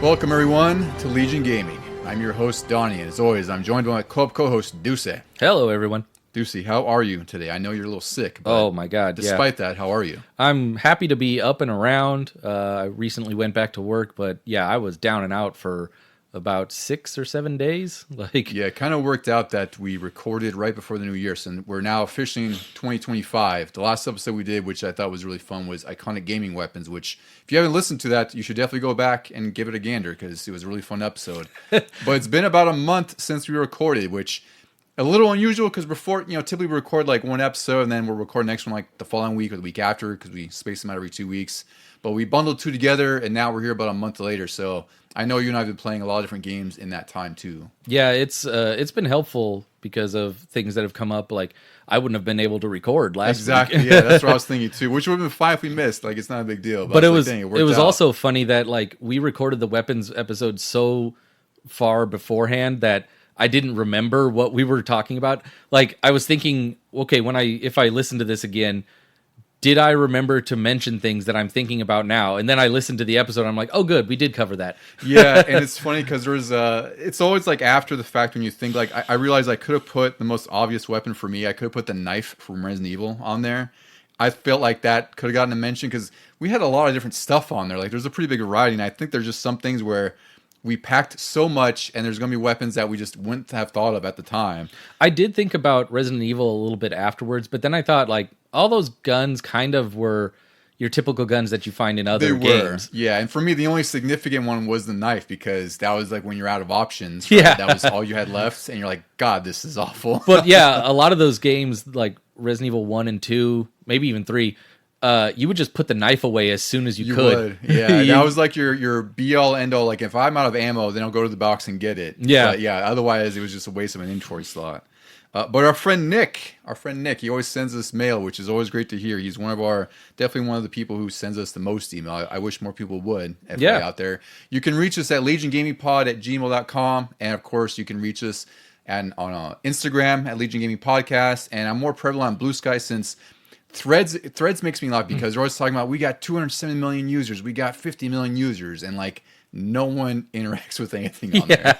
Welcome everyone to Legion Gaming. I'm your host Donnie, and as always, I'm joined by my co-host Deucy. Hello, everyone. Deucy, how are you today? I know you're a little sick. But oh my God! Despite that, how are you? I'm happy to be up and around. I recently went back to work, but yeah, I was down and out for about 6 or 7 days. Yeah, it kind of worked out that we recorded right before the new year, so we're now officially in 2025. The last episode we did, which I thought was really fun, was Iconic Gaming Weapons, which if you haven't listened to that, you should definitely go back and give it a gander because it was a really fun episode. But it's been about a month since we recorded, which a little unusual because before, typically we record like one episode and then we'll record the next one like the following week or the week after because we space them out every 2 weeks. But we bundled two together and now we're here about a month later. So I know you and I have been playing a lot of different games in that time too. Yeah, it's been helpful because of things that have come up. Like I wouldn't have been able to record last week. Exactly. Yeah, that's what I was thinking too. Which would have been fine if we missed. Like it's not a big deal. But it was also funny that like we recorded the weapons episode so far beforehand that I didn't remember what we were talking about. Like I was thinking, okay, if I listen to this again, did I remember to mention things that I'm thinking about now? And then I listened to the episode, and I'm like, oh, good, we did cover that. Yeah, and it's funny because it's always like after the fact when you think, like, I realized I could have put the most obvious weapon for me. I could have put the knife from Resident Evil on there. I felt like that could have gotten a mention because we had a lot of different stuff on there. Like, there's a pretty big variety, and I think there's just some things where we packed so much, and there's going to be weapons that we just wouldn't have thought of at the time. I did think about Resident Evil a little bit afterwards, but then I thought, like, all those guns kind of were your typical guns that you find in other games. Yeah, and for me, the only significant one was the knife, because that was like when you're out of options. Right? Yeah. That was all you had left, and you're like, God, this is awful. But yeah, a lot of those games, like Resident Evil 1 and 2, maybe even 3, you would just put the knife away as soon as you could. Yeah, that was like your be-all, end-all. Like, if I'm out of ammo, then I'll go to the box and get it. Yeah. But yeah, otherwise, it was just a waste of an inventory slot. But our friend Nick, he always sends us mail, which is always great to hear. He's definitely one of the people who sends us the most email. I wish more people would, out there. You can reach us at legiongamingpod@gmail.com. And of course, you can reach us on Instagram at Legion Gaming Podcast. And I'm more prevalent on Blue Sky since Threads makes me laugh because they're always talking about, we got 270 million users, we got 50 million users, and like no one interacts with anything on there.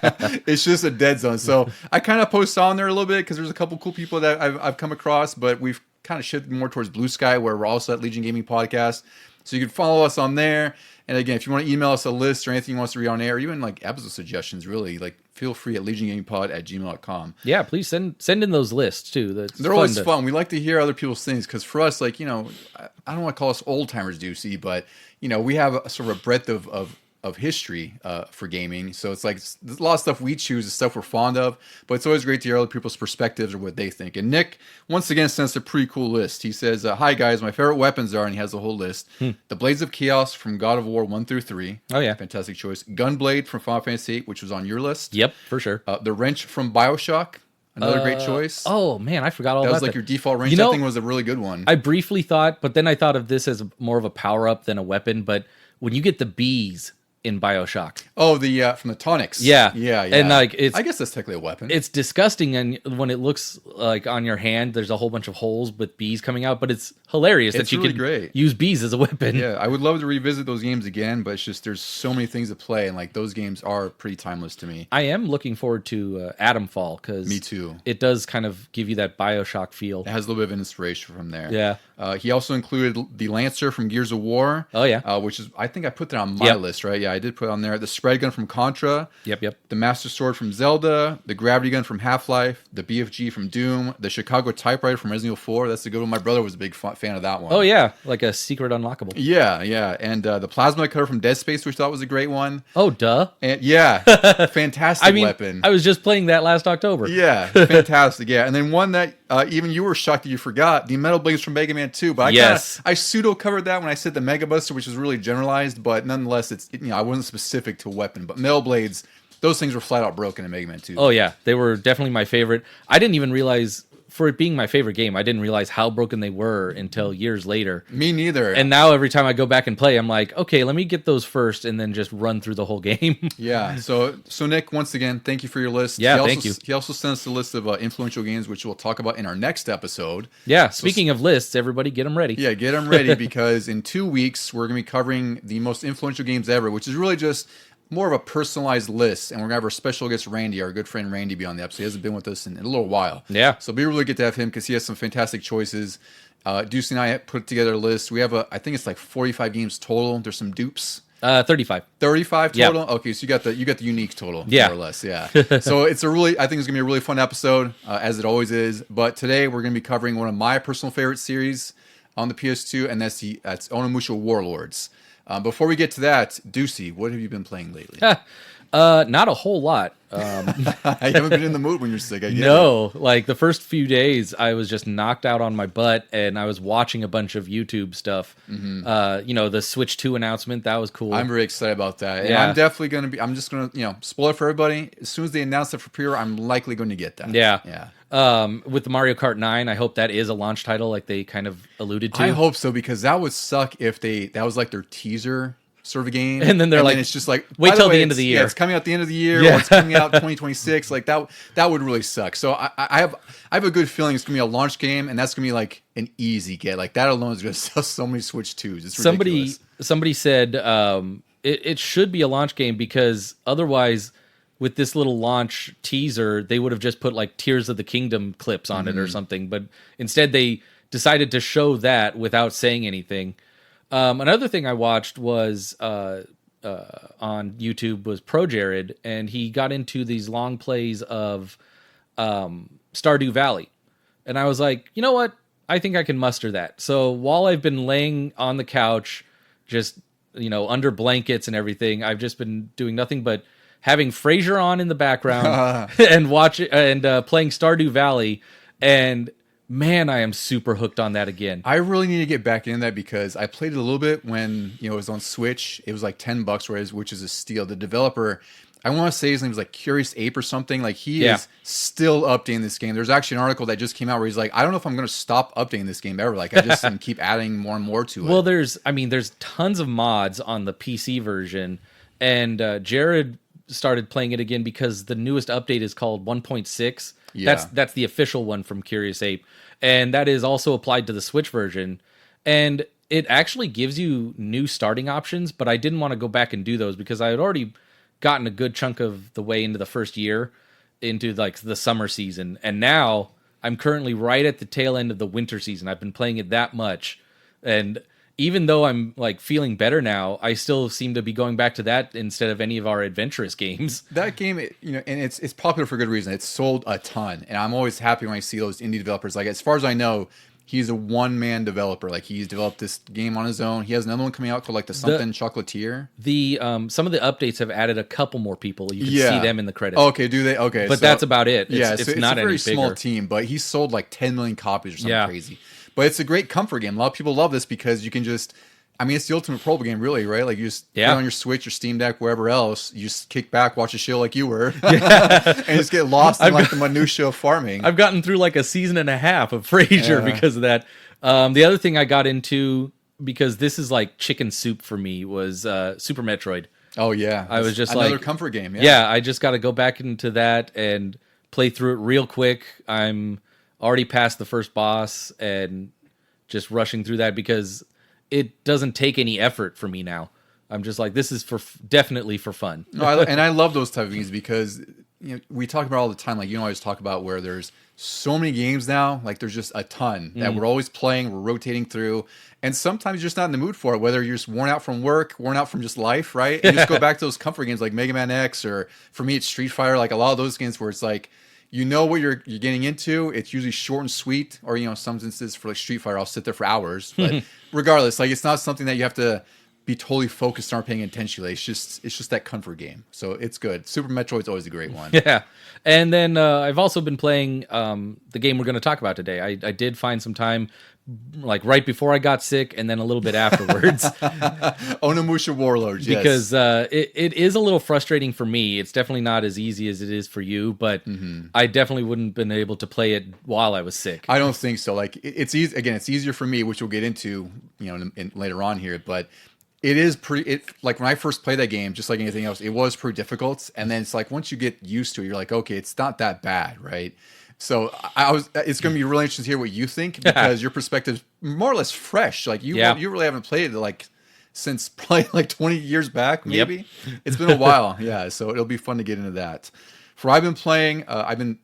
It's just a dead zone. So I kind of post on there a little bit because there's a couple cool people that I've come across, but we've kind of shifted more towards Blue Sky, where we're also at Legion Gaming Podcast. So you can follow us on there. And again, if you want to email us a list or anything you want us to read on air, or even like episode suggestions, really, like feel free at legiongamingpod@gmail.com. Yeah, please send in those lists too. They're always fun. We like to hear other people's things because for us, like, I don't want to call us old timers, Deucy, but we have a sort of a breadth of history for gaming. So it's like there's a lot of stuff we choose, the stuff we're fond of, but it's always great to hear other people's perspectives or what they think. And Nick, once again, sends a pretty cool list. He says, hi guys, my favorite weapons are, and he has the whole list. The Blades of Chaos from God of War 1 through 3. Oh yeah. Fantastic choice. Gunblade from Final Fantasy 8, which was on your list. Yep, for sure. The Wrench from BioShock. Another great choice. Oh man, I forgot all about that. That was like your default wrench. That thing was a really good one. I briefly thought, but then I thought of this as more of a power-up than a weapon. But when you get the bees in BioShock. Oh, the from the tonics. Yeah. And like I guess that's technically a weapon. It's disgusting, and when it looks like on your hand, there's a whole bunch of holes with bees coming out. But it's hilarious that you can use bees as a weapon. Yeah, I would love to revisit those games again, but it's just there's so many things to play, and like those games are pretty timeless to me. I am looking forward to Atomfall because me too. It does kind of give you that BioShock feel. It has a little bit of inspiration from there. Yeah. He also included the Lancer from Gears of War. Oh yeah. Which is, I think I put that on my list, right? Yeah, I did put it on there. The spread gun from Contra. Yep. The Master Sword from Zelda. The Gravity Gun from Half-Life. The BFG from Doom. The Chicago Typewriter from Resident Evil 4. That's a good one. My brother was a big fan of that one. Oh yeah, like a secret unlockable. Yeah. And the Plasma Cutter from Dead Space, which I thought was a great one. Oh duh. And yeah, fantastic weapon. I was just playing that last October. Yeah, fantastic. Yeah, and then one that even you were shocked that you forgot, the Metal Blades from Mega Man 2. But I pseudo covered that when I said the Mega Buster, which is really generalized, but nonetheless, I wasn't specific to a weapon. But Metal Blades, those things were flat out broken in Mega Man 2. Oh yeah, they were definitely my favorite. I didn't even realize, for it being my favorite game, I didn't realize how broken they were until years later. Me neither. And now every time I go back and play, I'm like, okay, let me get those first and then just run through the whole game. Yeah. So Nick, once again, thank you for your list. Yeah, thank you. He also sent us a list of influential games, which we'll talk about in our next episode. Yeah. Speaking of lists, everybody get them ready. Yeah, get them ready because in 2 weeks, we're going to be covering the most influential games ever, which is really just more of a personalized list, and we're gonna have our special guest Randy, our good friend Randy, be on the episode. He hasn't been with us in a little while. Yeah. So it'll be really good to have him because he has some fantastic choices. Deucy and I put together a list. We have I think it's like 45 games total. There's some dupes. 35. 35 total? Yeah. Okay, so you got the unique total, Yeah. more or less. Yeah. So I think it's gonna be a really fun episode, as it always is. But today we're gonna be covering one of my personal favorite series on the PS2, and that's Onimusha Warlords. Before we get to that, Deucy, what have you been playing lately? Not a whole lot. I haven't been in the mood when you're sick. I get No, like the first few days, I was just knocked out on my butt, and I was watching a bunch of YouTube stuff. The Switch 2 announcement, that was cool. I'm very excited about that. And Yeah. I'm definitely going to be, I'm just going to, spoil it for everybody. As soon as they announce it for pre-order, I'm likely going to get that. Yeah. Yeah. With the Mario Kart 9, I hope that is a launch title, like they kind of alluded to. I hope so, because that would suck if that was like their teaser sort of a game, And then they're like, it's just like, wait by till way, the end of the it's- year. Yeah, it's coming out the end of the year, Yeah. or it's coming out 2026. Like that would really suck. So I have a good feeling it's gonna be a launch game, and that's gonna be like an easy get. Like that alone is gonna sell so many Switch 2s. It's ridiculous. Somebody said it should be a launch game because otherwise, with this little launch teaser, they would have just put like Tears of the Kingdom clips on it or something. But instead, they decided to show that without saying anything. Another thing I watched was on YouTube was Pro Jared, and he got into these long plays of Stardew Valley. And I was like, you know what? I think I can muster that. So while I've been laying on the couch, just, under blankets and everything, I've just been doing nothing but having Frasier on in the background and playing Stardew Valley. And man, I am super hooked on that again. I really need to get back in that because I played it a little bit when it was on Switch. It was like $10, which is a steal. The developer, I want to say his name was like Curious Ape or something. Like he is still updating this game. There's actually an article that just came out where he's like, I don't know if I'm going to stop updating this game ever. Like I just keep adding more and more to it. Well, there's tons of mods on the PC version, and Jared started playing it again because the newest update is called 1.6. Yeah. That's the official one from Curious Ape, and that is also applied to the Switch version. And it actually gives you new starting options, but I didn't want to go back and do those because I had already gotten a good chunk of the way into the first year, into like the summer season, and now I'm currently right at the tail end of the winter season. I've been playing it that much, and even though I'm like feeling better now, I still seem to be going back to that instead of any of our adventurous games. That game, and it's popular for good reason. It's sold a ton, and I'm always happy when I see those indie developers. Like as far as I know, he's a one-man developer. Like he's developed this game on his own. He has another one coming out called like the something Chocolatier. The some of the updates have added a couple more people. You can see them in the credits. Okay, do they? Okay, but that's about it. It's not a very any small bigger. team, but he sold like 10 million copies or something crazy. But it's a great comfort game. A lot of people love this because you can just. I mean, it's the ultimate pro game, really, right? Like you just put it on your Switch, your Steam Deck, wherever else. You just kick back, watch a show like you were, and just get lost in like the minutia of farming. I've gotten through like a season and a half of Frasier because of that. The other thing I got into, because this is like chicken soup for me, was Super Metroid. Oh yeah, I was just another like comfort game. Yeah, I just got to go back into that and play through it real quick. I'm already past the first boss and just rushing through that because it doesn't take any effort for me now. I'm just like, this is definitely for fun. No, I love those type of games because we talk about all the time. Like I always talk about where there's so many games now. Like there's just a ton that we're always playing. We're rotating through, and sometimes you're just not in the mood for it. Whether you're just worn out from work, worn out from just life, right? And just go back to those comfort games like Mega Man X, or for me it's Street Fighter. Like a lot of those games where it's like, you know what you're getting into. It's usually short and sweet, or some instances for like Street Fighter, I'll sit there for hours. But regardless, like it's not something that you have to be totally focused on paying attention to. It's just that comfort game. So it's good. Super Metroid's always a great one. Yeah, and then I've also been playing the game we're going to talk about today. I did find some time, like right before I got sick, and then a little bit afterwards. Onimusha Warlords, yes. Because it is a little frustrating for me. It's definitely not as easy as it is for you, but I definitely wouldn't have been able to play it while I was sick. I don't think so. Like it's easy. Again, it's easier for me, which we'll get into, later on here. But it is like when I first played that game, just like anything else, it was pretty difficult. And then it's like once you get used to it, you're like, okay, it's not that bad, right? So it's going to be really interesting to hear what you think because your perspective's more or less fresh. Like you really haven't played it like since probably like 20 years back, maybe. It's been a while, yeah. So it'll be fun to get into that. For what I've been playing,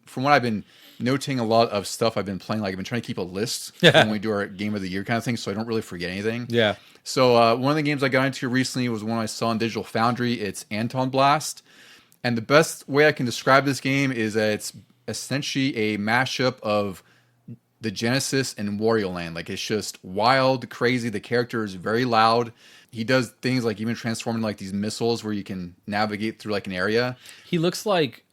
from what I've been noting a lot of stuff I've been playing. Like I've been trying to keep a list when we do our game of the year kind of thing, so I don't really forget anything. Yeah. So one of the games I got into recently was one I saw on Digital Foundry. It's Anton Blast, and the best way I can describe this game is that it's essentially a mashup of the Genesis and Wario Land. Like it's just wild, crazy. The character is very loud. He does things like even transforming like these missiles where you can navigate through like an area. He looks like,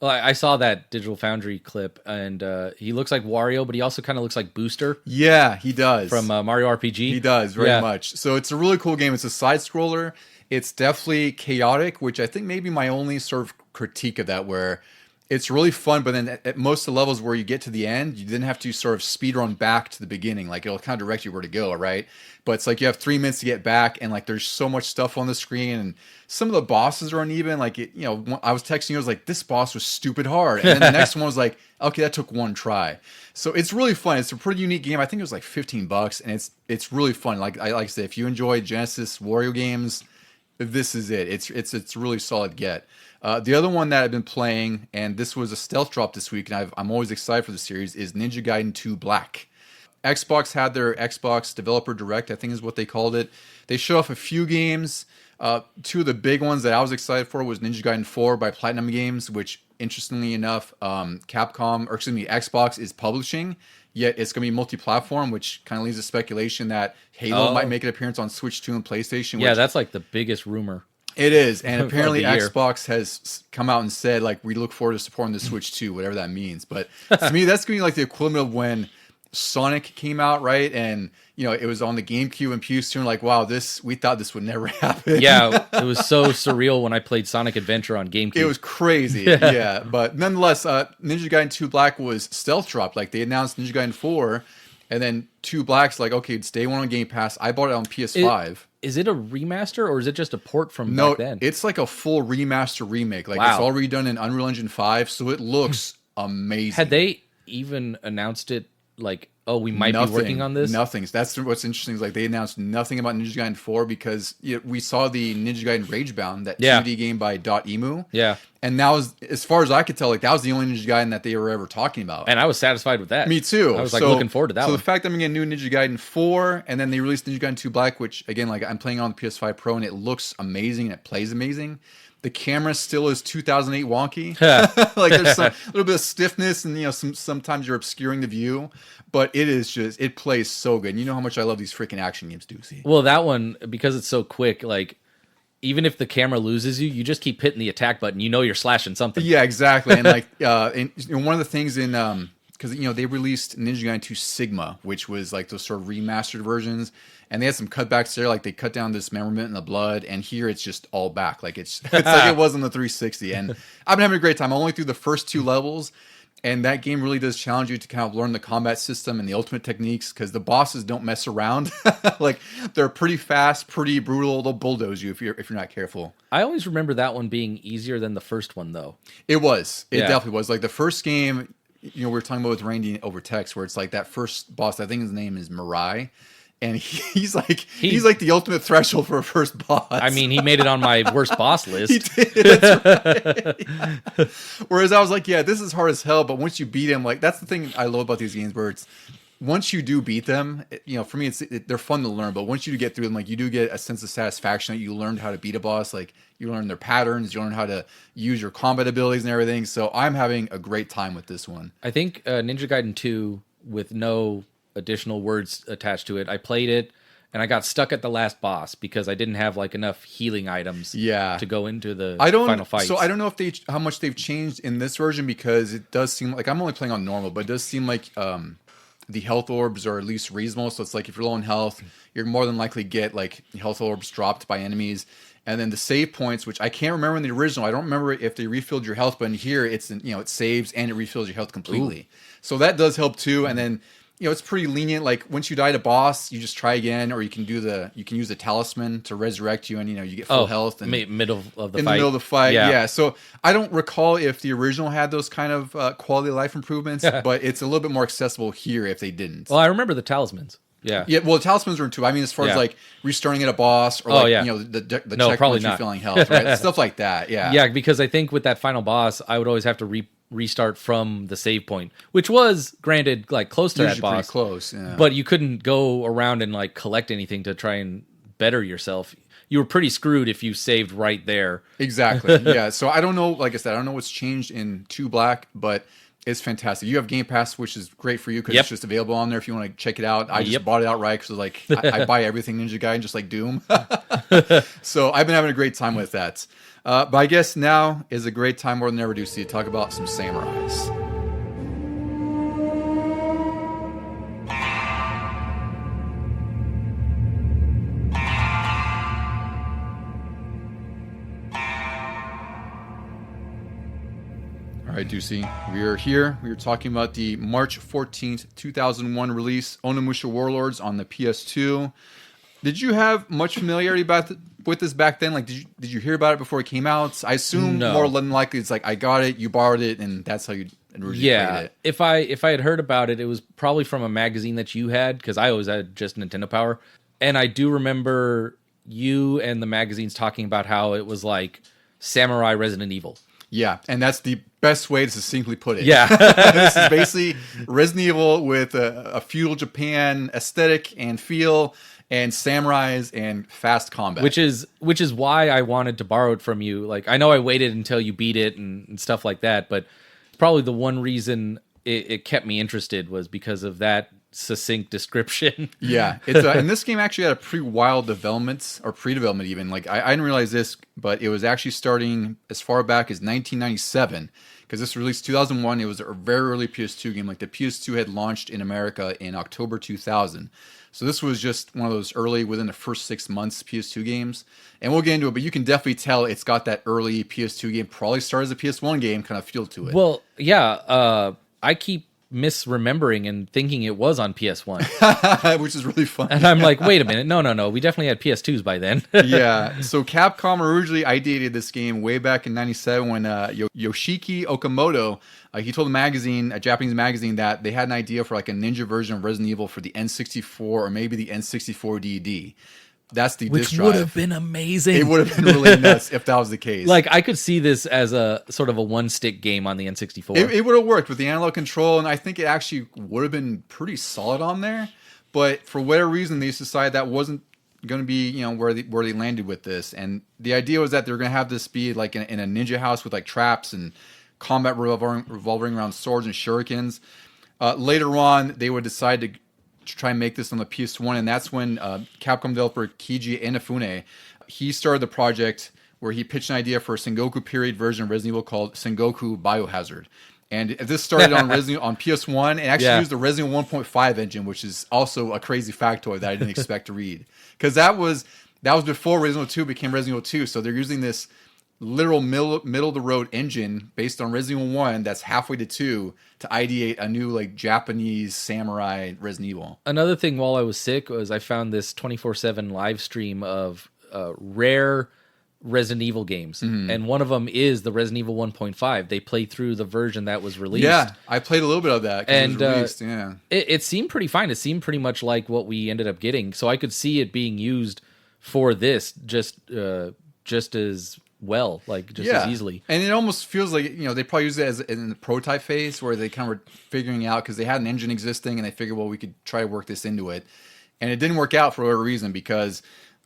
well, I saw that Digital Foundry clip, and he looks like Wario, but he also kind of looks like Booster. Yeah, he does. From Mario RPG. He does, very much. So it's a really cool game. It's a side-scroller. It's definitely chaotic, which I think maybe my only sort of critique of that, where it's really fun, but then at most of the levels where you get to the end, you then have to sort of speed run back to the beginning. Like it'll kind of direct you where to go, right? But it's like you have 3 minutes to get back, and like there's so much stuff on the screen, and some of the bosses are uneven. Like I was texting you, I was like, this boss was stupid hard, and then the next one was like, okay, that took one try. So it's really fun. It's a pretty unique game. I think it was like $15, and it's really fun. Like I said, if you enjoy Genesis Wario games, this is it. It's a really solid get. The other one that I've been playing, and this was a stealth drop this week, and I'm always excited for the series, is Ninja Gaiden 2 Black. Xbox had their Xbox Developer Direct, I think is what they called it. They showed off a few games. Two of the big ones that I was excited for was Ninja Gaiden 4 by Platinum Games, which, interestingly enough, Xbox is publishing, yet it's going to be multi-platform, which kind of leads to speculation that Halo might make an appearance on Switch 2 and PlayStation. Yeah, that's like the biggest rumor. It is, and apparently Xbox has come out and said, like, we look forward to supporting the Switch 2, whatever that means. But to me, that's going to be like the equivalent of when Sonic came out, right? And it was on the GameCube and PS2, and like, wow, we thought this would never happen. Yeah, it was so surreal when I played Sonic Adventure on GameCube. It was crazy, yeah. But nonetheless, Ninja Gaiden 2 Black was stealth dropped. Like they announced Ninja Gaiden 4, and then 2 Black's like, okay, it's day one on Game Pass. I bought it on PS5. Is it a remaster, or is it just a port from back then? No, it's like a full remaster remake. Like it's all redone in Unreal Engine 5, so it looks amazing. Had they even announced it, like, oh, we might be working on this? Nothing. That's what's interesting. Is like they announced nothing about Ninja Gaiden 4 because we saw the Ninja Gaiden Ragebound, that 2D game by Emu. Yeah. And that was, as far as I could tell, like that was the only Ninja Gaiden that they were ever talking about. And I was satisfied with that. Me too. I was looking forward to that one. So the fact that I'm getting a new Ninja Gaiden 4, and then they released Ninja Gaiden 2 Black, which again, like I'm playing on the PS5 Pro, and it looks amazing and it plays amazing. The camera still is 2008 wonky. Like there's a little bit of stiffness, and sometimes you're obscuring the view, but it plays so good. And you know how much I love these freaking action games, Deucy. Well, that one, because it's so quick, like even if the camera loses you, you just keep hitting the attack button. You're slashing something. Yeah, exactly. And like, one of the things in because they released Ninja Gaiden 2 Sigma, which was like those sort of remastered versions, and they had some cutbacks there. Like they cut down this dismemberment in the blood, and here it's just all back. Like it's like it was on the 360. And I've been having a great time. I'm only through the first 2 levels. And that game really does challenge you to kind of learn the combat system and the ultimate techniques, because the bosses don't mess around. Like they're pretty fast, pretty brutal. They'll bulldoze you if you're not careful. I always remember that one being easier than the first one, though. It was. It definitely was. Like the first game, we were talking about with Randy over text, where it's like that first boss. I think his name is Mirai. And he's like the ultimate threshold for a first boss. I mean, he made it on my worst boss list. He did. That's right. Whereas I was like, yeah, this is hard as hell. But once you beat him, like that's the thing I love about these games, where it's once you do beat them, for me, they're fun to learn. But once you get through them, like you do get a sense of satisfaction that you learned how to beat a boss. Like you learn their patterns, you learn how to use your combat abilities and everything. So I'm having a great time with this one. I think Ninja Gaiden 2, with no additional words attached to it, I played it and I got stuck at the last boss because I didn't have like enough healing items to go into the final fight. So I don't know if how much they've changed in this version, because it does seem like I'm only playing on normal, but it does seem like the health orbs are at least reasonable. So it's like if you're low in health, you're more than likely get like health orbs dropped by enemies. And then the save points, which I can't remember in the original. I don't remember if they refilled your health, but in here it saves and it refills your health completely. Ooh. So that does help too. And then it's pretty lenient. Like once you die to boss, you just try again, or you can use the talisman to resurrect you, and you get full health. And middle of the fight. In the middle of the fight, yeah. So I don't recall if the original had those kind of quality of life improvements, but it's a little bit more accessible here if they didn't. Well, I remember the talismans. Yeah. Yeah, well, the talismans are in 2. I mean, as far as Yeah. like restarting at a boss or the No, check probably once you're not. filling health, right? Stuff like that. Yeah. Yeah, because I think with that final boss, I would always have to restart from the save point, which was granted like close to Usually that boss, pretty close. Yeah. but you couldn't go around and like collect anything to try and better yourself. You were pretty screwed if you saved right there. Exactly. Yeah. So I don't know. Like I said, I don't know what's changed in 2 Black, but it's fantastic. You have Game Pass, which is great for you because it's just available on there if you want to check it out. I just bought it outright because like I buy everything Ninja Gaiden, just like Doom. So I've been having a great time with that. But I guess now is a great time more than ever, Deucy, to talk about some samurais. All right, Deucy, we are here. We are talking about the March 14th, 2001 release, Onimusha Warlords on the PS2. Did you have much familiarity with this back then? Like, did you hear about it before it came out? I assume more than likely it's like, I got it, you borrowed it, and that's how you originally played it. If I had heard about it, it was probably from a magazine that you had, because I always had just Nintendo Power. And I do remember you and the magazines talking about how it was like Samurai Resident Evil. Yeah, and that's the best way to succinctly put it. Yeah. This is basically Resident Evil with a feudal Japan aesthetic and feel, and samurais and fast combat. Which is why I wanted to borrow it from you. Like, I know I waited until you beat it and stuff like that, but probably the one reason it kept me interested was because of that succinct description. Yeah, it's and this game actually had a pretty wild development, or pre-development even. Like, I didn't realize this, but it was actually starting as far back as 1997, because this released 2001. It was a very early PS2 game. Like, the PS2 had launched in America in October 2000. So this was just one of those early, within the first 6 months, PS2 games. And we'll get into it, but you can definitely tell it's got that early PS2 game, probably started as a PS1 game kind of feel to it. Well, yeah, I keep misremembering and thinking it was on PS1. Which is really fun. And I'm like, wait a minute, no, we definitely had PS2s by then. Yeah, so Capcom originally ideated this game way back in 97 when Yoshiki Okamoto, he told a Japanese magazine, that they had an idea for like a ninja version of Resident Evil for the N64 or maybe the N64 DD. That's the Which disc drive. would have been amazing. It would have been really nuts if that was the case. Like, I could see this as a sort of a one-stick game on the N64. It would have worked with the analog control, and I think it actually would have been pretty solid on there. But for whatever reason, they decided that wasn't going to be, where they landed with this. And the idea was that they were going to have this be like in a ninja house with like traps and combat revolving around swords and shurikens. Later on, they would decide to try and make this on the PS1, and that's when Capcom developer Keiji Inafune, he started the project where he pitched an idea for a Sengoku period version of Resident Evil called Sengoku Biohazard. And this started on PS1 and actually used the Resident Evil 1.5 engine, which is also a crazy factoid that I didn't expect to read. Because that was before Resident Evil 2 became Resident Evil 2, so they're using this literal middle of the road engine based on Resident Evil 1 that's halfway to 2 to ideate a new like Japanese samurai Resident Evil. Another thing while I was sick was I found this 24/7 live stream of rare Resident Evil games. And one of them is the Resident Evil 1.5. They play through the version that was released. Yeah, I played a little bit of that. And it was released, it seemed pretty fine. It seemed pretty much like what we ended up getting. So I could see it being used for this just as well, like just as easily. And it almost feels like, they probably use it as in the prototype phase where they kind of were figuring out, because they had an engine existing and they figured, well, we could try to work this into it. And it didn't work out for whatever reason, because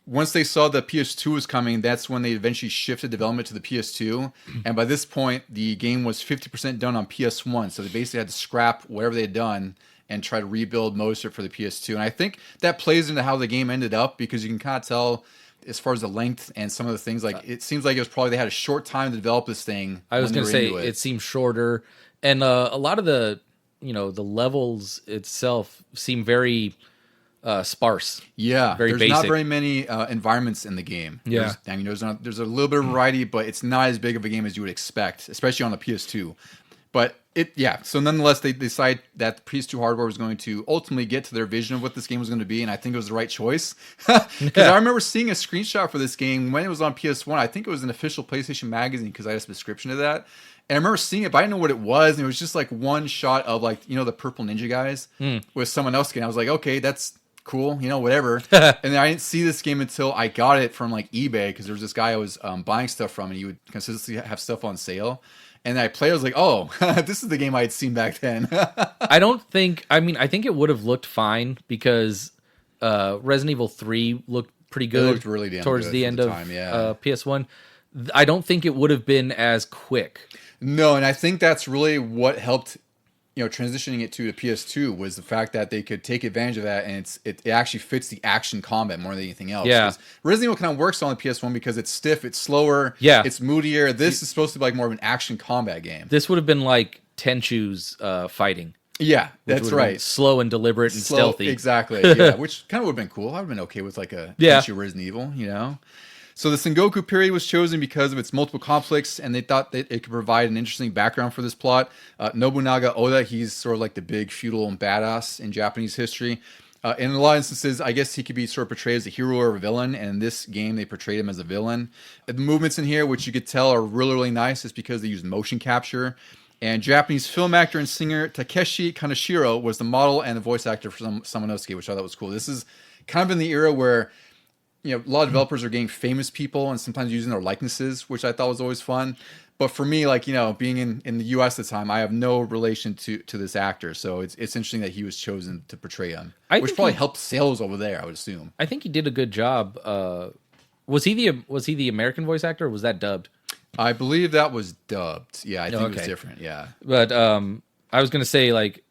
once they saw the PS2 was coming, that's when they eventually shifted development to the PS2. And by this point, the game was 50% done on PS1. So they basically had to scrap whatever they had done and try to rebuild most of it for the PS2. And I think that plays into how the game ended up, because you can kind of tell as far as the length and some of the things, like it seems like it was probably they had a short time to develop this thing. I was going to say it seemed shorter, and a lot of the the levels itself seem very sparse. Yeah, very there's basic. not very many environments in the game. Yeah, there's a little bit of variety, but it's not as big of a game as you would expect, especially on the PS2. But so nonetheless, they decided that the PS2 hardware was going to ultimately get to their vision of what this game was going to be, and I think it was the right choice. Because I remember seeing a screenshot for this game when it was on PS1. I think it was an official PlayStation magazine, because I had a description of that. And I remember seeing it, but I didn't know what it was, and it was just like one shot of like, the purple ninja guys with someone else skin. I was like, okay, that's cool, whatever. And then I didn't see this game until I got it from like eBay, because there was this guy I was buying stuff from, and he would consistently have stuff on sale. And I played, I was like, oh, this is the game I had seen back then. I think it would have looked fine, because Resident Evil 3 looked pretty good. It looked really damn towards good the for end the of time, yeah. PS1. I don't think it would have been as quick. No, and I think that's really what helped, transitioning it to the PS2, was the fact that they could take advantage of that, and it actually fits the action combat more than anything else. Yeah. Resident Evil kind of works on the PS1 because it's stiff, it's slower, yeah, it's moodier. This is supposed to be like more of an action combat game. This would have been like Tenchu's fighting. Yeah, that's right. Slow and deliberate and stealthy. Exactly, yeah, which kind of would have been cool. I would have been okay with like a Tenchu Resident Evil, So the Sengoku period was chosen because of its multiple conflicts, and they thought that it could provide an interesting background for this plot. Nobunaga Oda, he's sort of like the big feudal and badass in Japanese history. In a lot of instances, I guess he could be sort of portrayed as a hero or a villain, and in this game they portrayed him as a villain. The movements in here, which you could tell are really, really nice, is because they use motion capture. And Japanese film actor and singer Takeshi Kaneshiro was the model and the voice actor for Samanosuke, which I thought was cool. This is kind of in the era where a lot of developers are getting famous people and sometimes using their likenesses, which I thought was always fun. But for me, like, being in the US at the time, I have no relation to this actor. So it's interesting that he was chosen to portray him, which probably helped sales over there, I would assume. I think he did a good job. Was he the American voice actor, or was that dubbed? I believe that was dubbed. Yeah, I think it was different. Yeah. But I was going to say, like,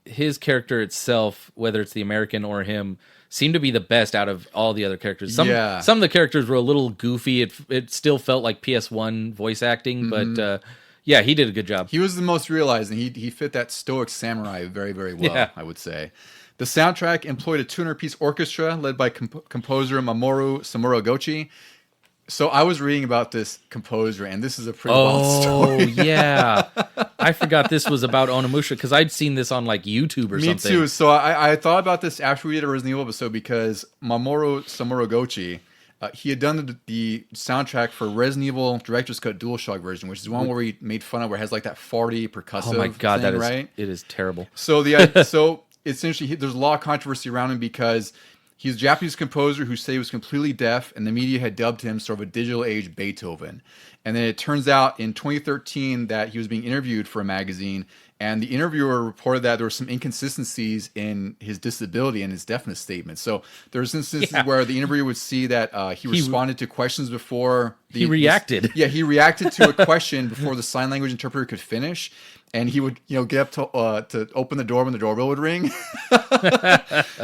his character itself, whether it's the American or him, seemed to be the best out of all the other characters. Some of the characters were a little goofy. It still felt like PS1 voice acting, but yeah, he did a good job. He was the most realized, and he fit that stoic samurai very, very well, I would say. The soundtrack employed a 200-piece orchestra led by composer Mamoru Samuragochi. So I was reading about this composer, and this is a pretty wild story. Oh, yeah. I forgot this was about Onimusha, because I'd seen this on like YouTube or something. Me too. So I thought about this after we did a Resident Evil episode, because Mamoru Samuragochi, he had done the soundtrack for Resident Evil Director's Cut DualShock version, which is one where we made fun of, where it has like that farty percussive Oh my God, thing, that is, right? It is terrible. So so essentially, there's a lot of controversy around him because he's a Japanese composer who said he was completely deaf, and the media had dubbed him sort of a digital age Beethoven. And then it turns out in 2013 that he was being interviewed for a magazine, and the interviewer reported that there were some inconsistencies in his disability and his deafness statement. So there's instances where the interviewer would see that he responded to questions before he reacted. He reacted to a question before the sign language interpreter could finish. And he would, get up to open the door when the doorbell would ring.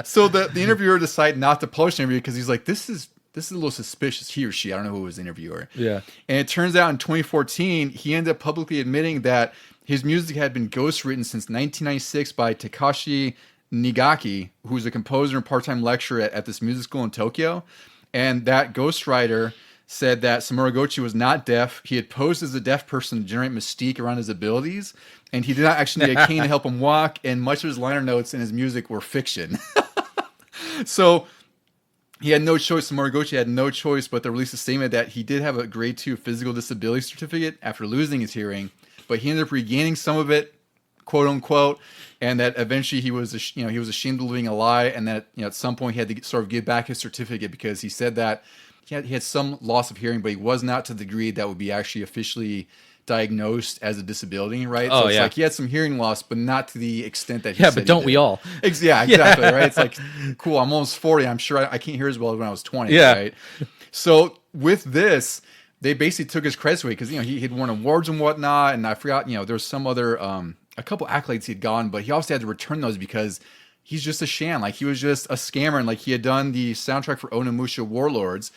So the interviewer decided not to publish the interview because he's like, this is a little suspicious, he or she. I don't know who was the interviewer. Yeah. And it turns out in 2014, he ended up publicly admitting that his music had been ghostwritten since 1996 by Takashi Nigaki, who's a composer and part-time lecturer at this music school in Tokyo. And that ghostwriter said that Samuragochi was not deaf. He had posed as a deaf person to generate mystique around his abilities, and he did not actually need a cane to help him walk, and much of his liner notes in his music were fiction. So he had no choice. Samuragochi had no choice but to release a statement that he did have a grade 2 physical disability certificate after losing his hearing, but he ended up regaining some of it, quote unquote, and that eventually he was ashamed of living a lie, and that at some point he had to sort of give back his certificate because he said that he had some loss of hearing, but he was not to the degree that would be actually officially diagnosed as a disability, right? Oh, so it's like he had some hearing loss, but not to the extent that he said but don't we all? Yeah, exactly, right? It's like, cool, I'm almost 40. I'm sure I can't hear as well as when I was 20, right? So with this, they basically took his credits away because, he had won awards and whatnot, and I forgot, there was some other, a couple accolades he'd gotten, but he also had to return those because he's just a sham. Like, he was just a scammer, and like he had done the soundtrack for Onimusha Warlords,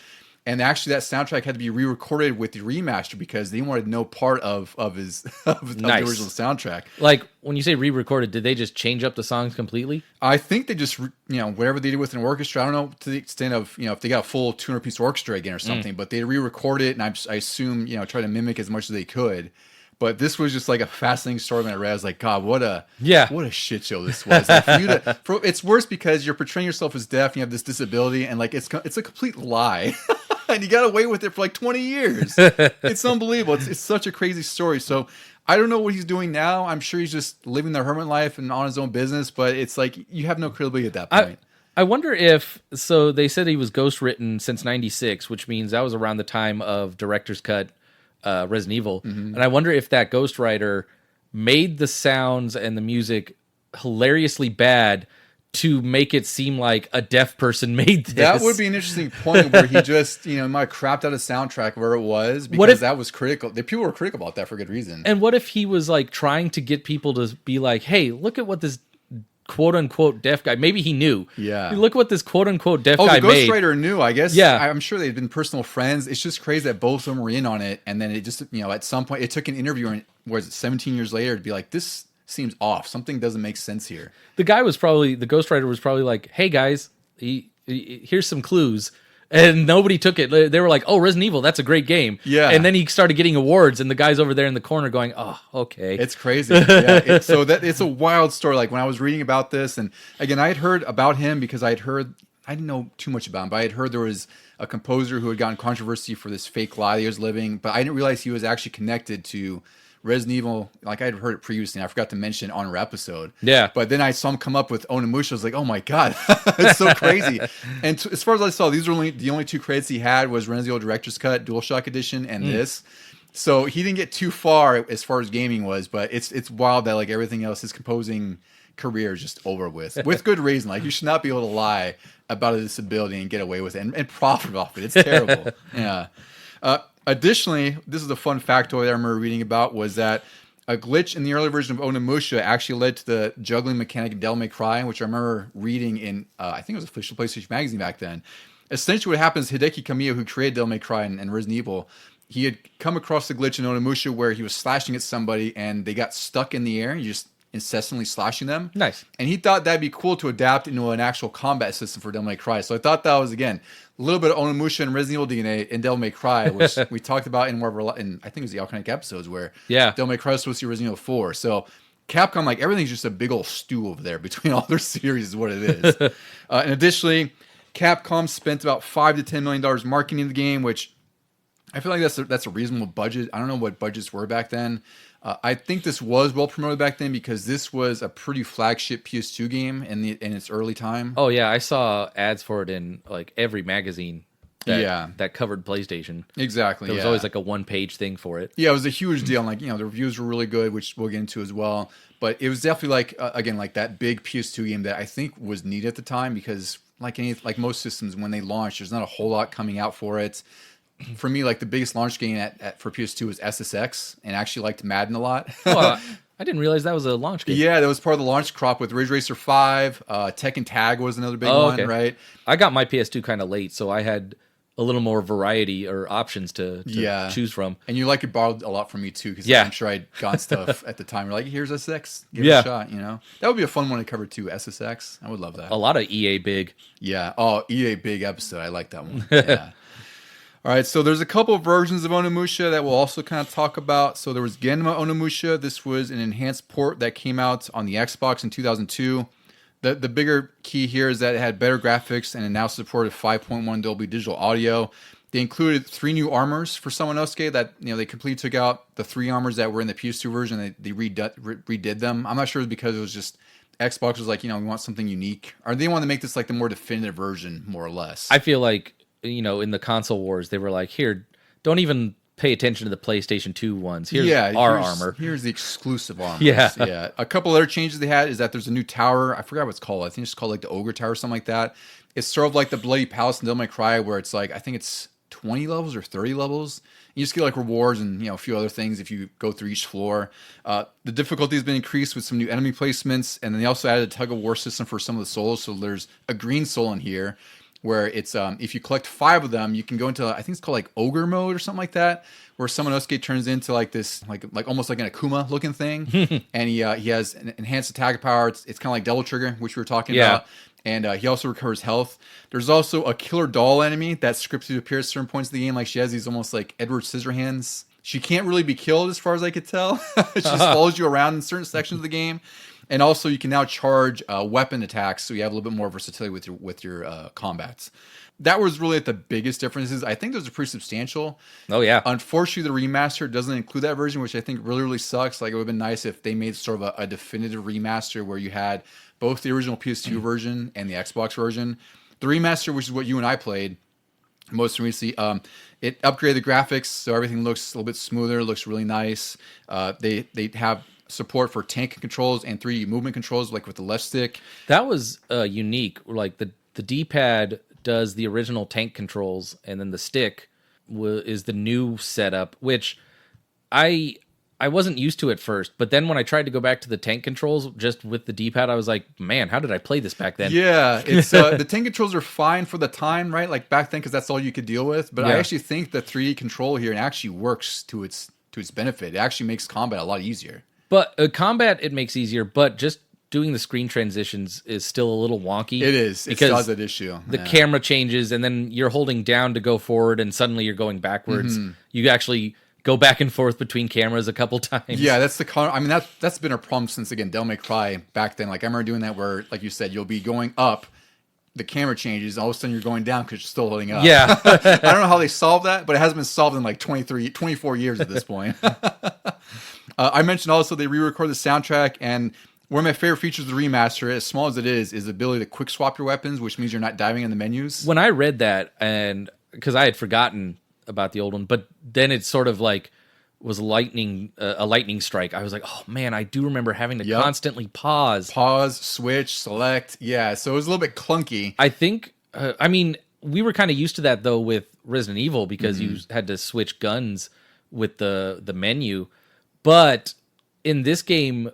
and actually that soundtrack had to be re-recorded with the remaster because they wanted no part of the original soundtrack. Like, when you say re-recorded, did they just change up the songs completely? I think they just, whatever they did with an orchestra, I don't know to the extent of, if they got a full 200-piece orchestra again or something, but they re-recorded it, and I assume, try to mimic as much as they could. But this was just like a fascinating story when I read. I was like, God, what a shit show this was. Like, it's worse because you're portraying yourself as deaf, and you have this disability, and like it's a complete lie, and you got away with it for like 20 years. It's unbelievable. It's such a crazy story. So I don't know what he's doing now. I'm sure he's just living the hermit life and on his own business. But it's like you have no credibility at that point. I wonder if so. They said he was ghost written since '96, which means that was around the time of director's cut Resident Evil. And I wonder if that ghostwriter made the sounds and the music hilariously bad to make it seem like a deaf person made this. That would be an interesting point where he just, might have crapped out a soundtrack where it was because that was critical. The people were critical about that for good reason. And what if he was like trying to get people to be like, hey, look at what this quote unquote deaf guy, maybe he knew. Yeah. Look what this quote unquote deaf guy the made. ghostwriter knew, I guess. Yeah. I'm sure they'd been personal friends. It's just crazy that both of them were in on it. And then it just, at some point, it took an interviewer, was it 17 years later, to be like, this seems off. Something doesn't make sense here. The ghostwriter was probably like, hey guys, here's some clues. And nobody took it. They were like, oh, Resident Evil, that's a great game. Yeah. And then he started getting awards, and the guy's over there in the corner going, oh, okay. It's crazy. Yeah. It's a wild story. Like when I was reading about this, and again, I had heard about him because I didn't know too much about him, but I had heard there was a composer who had gotten controversy for this fake lie that he was living, but I didn't realize he was actually connected to Resident Evil. Like I'd heard it previously, and I forgot to mention on our episode. Yeah. But then I saw him come up with Onimusha. I was like, oh my God, it's so crazy. And as far as I saw, these were the only two credits he had was Resident Evil Director's Cut, DualShock Edition, and this. So he didn't get too far as far as gaming was, but it's wild that like everything else, his composing career is just over with good reason. Like you should not be able to lie about a disability and get away with it and profit off it. It's terrible. Yeah. Additionally, this is a fun factoid that I remember reading about, was that a glitch in the early version of Onimusha actually led to the juggling mechanic in Devil May Cry, which I remember reading in, I think it was official PlayStation Magazine back then. Essentially what happens, Hideki Kamiya, who created Devil May Cry and Resident Evil, he had come across the glitch in Onimusha where he was slashing at somebody and they got stuck in the air, and you just incessantly slashing them. Nice. And he thought that'd be cool to adapt into an actual combat system for Devil May Cry. So I thought that was, again, a little bit of Onimusha and Resident Evil DNA in Devil May Cry, which we talked about in I think it was the Alchemic episodes, where Devil May Cry was supposed to be Resident Evil 4. So Capcom, like, everything's just a big old stew over there between all their series is what it is. And additionally, Capcom spent about $5 to $10 million marketing the game, which I feel like that's a reasonable budget. I don't know what budgets were back then. I think this was well promoted back then because this was a pretty flagship PS2 game in its early time. Oh yeah, I saw ads for it in like every magazine that covered PlayStation. Exactly. There was always like a one-page thing for it. Yeah, it was a huge deal. And the reviews were really good, which we'll get into as well. But it was definitely like again, like that big PS2 game that I think was needed at the time because like most systems when they launched, there's not a whole lot coming out for it. For me, like the biggest launch game for PS2 was SSX, and I actually liked Madden a lot. Well, I didn't realize that was a launch game. Yeah, that was part of the launch crop with Ridge Racer 5. Tekken Tag was another big one, right? I got my PS2 kind of late, so I had a little more variety or options to choose from. And you it borrowed a lot from me too, because I'm sure I'd gotten stuff at the time. You're like, here's SSX, give it a shot, That would be a fun one to cover too, SSX. I would love that. A lot of EA Big. Yeah. Oh, EA Big episode. I like that one. Yeah. All right, so there's a couple of versions of Onimusha that we'll also kind of talk about. So there was Genma Onimusha. This was an enhanced port that came out on the Xbox in 2002. The bigger key here is that it had better graphics and it now supported 5.1 Dolby Digital Audio. They included 3 new armors for Samanosuke that they completely took out the 3 armors that were in the PS2 version. They redid them. I'm not sure it was because it was just Xbox was like, we want something unique, or they wanted to make this like the more definitive version, more or less. I feel like in the console wars, they were like, here, don't even pay attention to the PlayStation 2 ones. Here's our armor. Here's the exclusive armor. Yeah. A couple other changes they had is that there's a new tower. I forgot what it's called. I think it's called like the Ogre Tower or something like that. It's sort of like the Bloody Palace in Devil May Cry, where it's like, I think it's 20 levels or 30 levels. You just get like rewards and a few other things if you go through each floor. The difficulty has been increased with some new enemy placements, and then they also added a tug of war system for some of the souls. So there's a green soul in here, where it's if you collect 5 of them, you can go into, I think it's called like ogre mode or something like that, where Samanosuke turns into like this like almost like an Akuma looking thing, and he has an enhanced attack power. It's kind of like Double Trigger, which we were talking about, and he also recovers health. There's also a killer doll enemy that's scripted to appear at certain points of the game. Like she has these almost like Edward Scissorhands. She can't really be killed as far as I could tell. She just follows you around in certain sections of the game. And also, you can now charge weapon attacks, so you have a little bit more versatility with your combats. That was really the biggest differences. I think those are pretty substantial. Oh, yeah. Unfortunately, the remaster doesn't include that version, which I think really, really sucks. Like, it would have been nice if they made sort of a definitive remaster where you had both the original PS2 version and the Xbox version. The remaster, which is what you and I played most recently, it upgraded the graphics, so everything looks a little bit smoother, looks really nice. They have support for tank controls and 3D movement controls, like with the left stick. That was unique. Like the D-pad does the original tank controls, and then the stick is the new setup, which I wasn't used to at first, but then when I tried to go back to the tank controls just with the D-pad, I was like, man, how did I play this back then? Yeah, it's the tank controls are fine for the time, right? Like back then, because that's all you could deal with. But I actually think the 3D control here actually works to its benefit. It actually makes combat a lot easier. But combat, it makes easier, but just doing the screen transitions is still a little wonky. It is. It still has that issue. The camera changes, and then you're holding down to go forward, and suddenly you're going backwards. Mm-hmm. You actually go back and forth between cameras a couple times. Yeah, that's been a problem since, again, Devil May Cry back then. Like, I remember doing that where, like you said, you'll be going up, the camera changes, and all of a sudden you're going down because you're still holding up. Yeah. I don't know how they solved that, but it hasn't been solved in like 24 years at this point. I mentioned also they re-recorded the soundtrack, and one of my favorite features of the remaster, as small as it is the ability to quick swap your weapons, which means you're not diving in the menus. When I read that, and because I had forgotten about the old one, but then it sort of like was a lightning strike. I was like, oh man, I do remember having to constantly pause, switch, select. Yeah, so it was a little bit clunky. I think, I mean, we were kind of used to that though with Resident Evil because you had to switch guns with the menu, but in this game,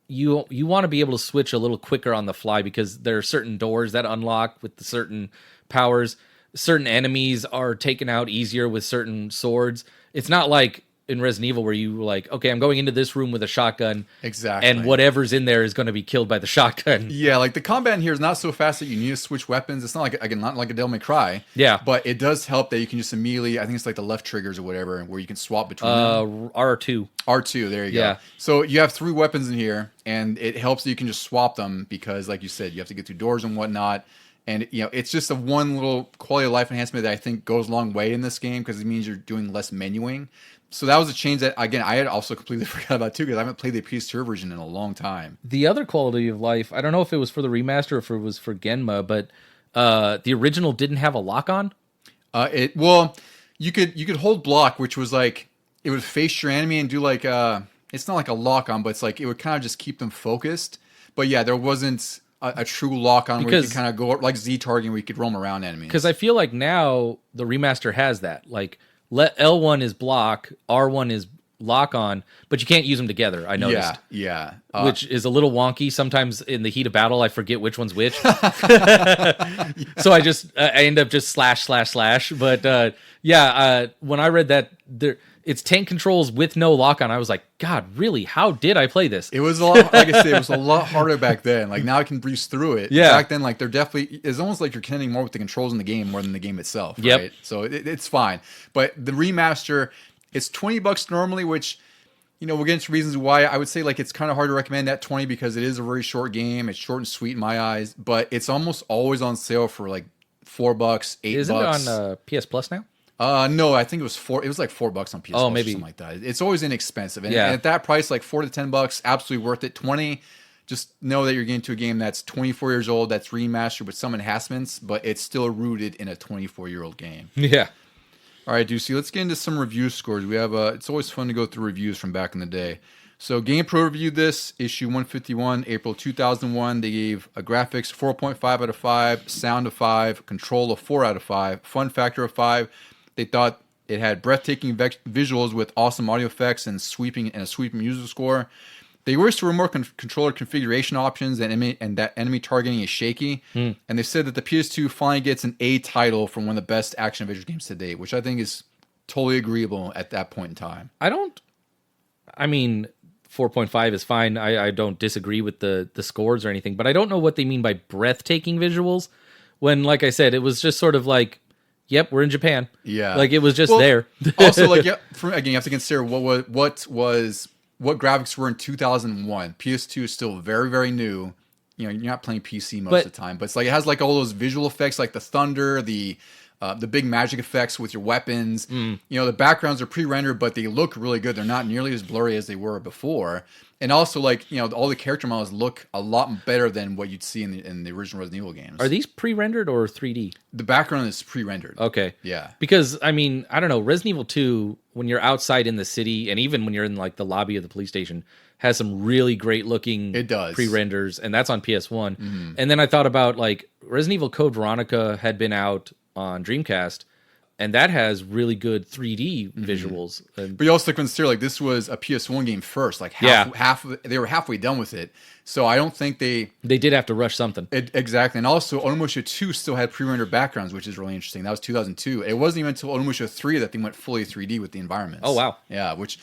you want to be able to switch a little quicker on the fly because there are certain doors that unlock with the certain powers. Certain enemies are taken out easier with certain swords. It's not like in Resident Evil where you like, okay, I'm going into this room with a shotgun. Exactly. And whatever's in there is going to be killed by the shotgun. Yeah, like the combat in here is not so fast that you need to switch weapons. It's not like, again, not like a Devil May Cry. Yeah. But it does help that you can just immediately, I think it's like the left triggers or whatever, where you can swap between them. R2. R2, there you go. So you have 3 weapons in here, and it helps that you can just swap them because, like you said, you have to get through doors and whatnot. And, you know, it's just a one little quality of life enhancement that I think goes a long way in this game because it means you're doing less menuing. So that was a change that, again, I had also completely forgot about too because I haven't played the PS2 version in a long time. The other quality of life, I don't know if it was for the remaster or if it was for Genma, but the original didn't have a lock-on? Well, you could hold block, which was like, it would face your enemy and do like, it's not like a lock-on, but it's like, it would kind of just keep them focused. But yeah, there wasn't a true lock-on where you could kind of go like Z-targeting where you could roam around enemies. Because I feel like now the remaster has that. Like, L1 is block, R1 is lock-on, but you can't use them together, I noticed. Yeah. Which is a little wonky. Sometimes in the heat of battle, I forget which one's which. So I end up just slash. But when I read that, it's tank controls with no lock-on, I was like, God, really? How did I play this? It was a lot, like I said, it was a lot harder back then. Like now I can breeze through it. Yeah. Back then, like it's almost like you're contending more with the controls in the game more than the game itself. Right? Yep. So it's fine. But the remaster, it's $20 normally, which, you know, we'll get into reasons why. I would say like it's kind of hard to recommend that 20 because it is a very short game. It's short and sweet in my eyes, but it's almost always on sale for like $4, $8. Isn't it on PS Plus now? No, I think it was $4. It was like $4 on PS4 or maybe something like that. It's always inexpensive, and at that price, like $4 to $10, absolutely worth it. 20, just know that you're getting to a game that's 24 years old, that's remastered with some enhancements, but it's still rooted in a 24-year-old game. Yeah. All right, Deucy, let's get into some review scores. We have it's always fun to go through reviews from back in the day. So GamePro reviewed this, issue 151, April 2001. They gave a graphics 4.5 out of 5, sound of 5, control of 4 out of 5, fun factor of 5. They thought it had breathtaking visuals with awesome audio effects and a sweeping user score. They wish there were more controller configuration options and that enemy targeting is shaky. And they said that the PS2 finally gets an A title from one of the best action adventure games to date, which I think is totally agreeable at that point in time. I mean, 4.5 is fine. I don't disagree with the scores or anything, but I don't know what they mean by breathtaking visuals when, like I said, it was just sort of like, yep, we're in Japan. Yeah. Like, it was just there. Also, like, again, you have to consider what graphics were in 2001. PS2 is still very, very new. You know, you're not playing PC most of the time, but it's like it has like all those visual effects, like the thunder, the The big magic effects with your weapons. You know, the backgrounds are pre-rendered, but they look really good. They're not nearly as blurry as they were before. And also, like, you know, all the character models look a lot better than what you'd see in the original Resident Evil games. Are these pre-rendered or 3D? The background is pre-rendered. Okay. Yeah. Because, I mean, I don't know, Resident Evil 2, when you're outside in the city, and even when you're in, like, the lobby of the police station, has some really great-looking pre-renders, and that's on PS1. And then I thought about, like, Resident Evil Code Veronica had been out on Dreamcast, and that has really good 3D visuals. But you also consider, like, this was a PS1 game first. Like, they were halfway done with it. So I don't think they did have to rush something. Exactly. And also, Onimusha 2 still had pre-rendered backgrounds, which is really interesting. That was 2002. It wasn't even until Onimusha 3 that they went fully 3D with the environments. Oh, wow. Yeah, which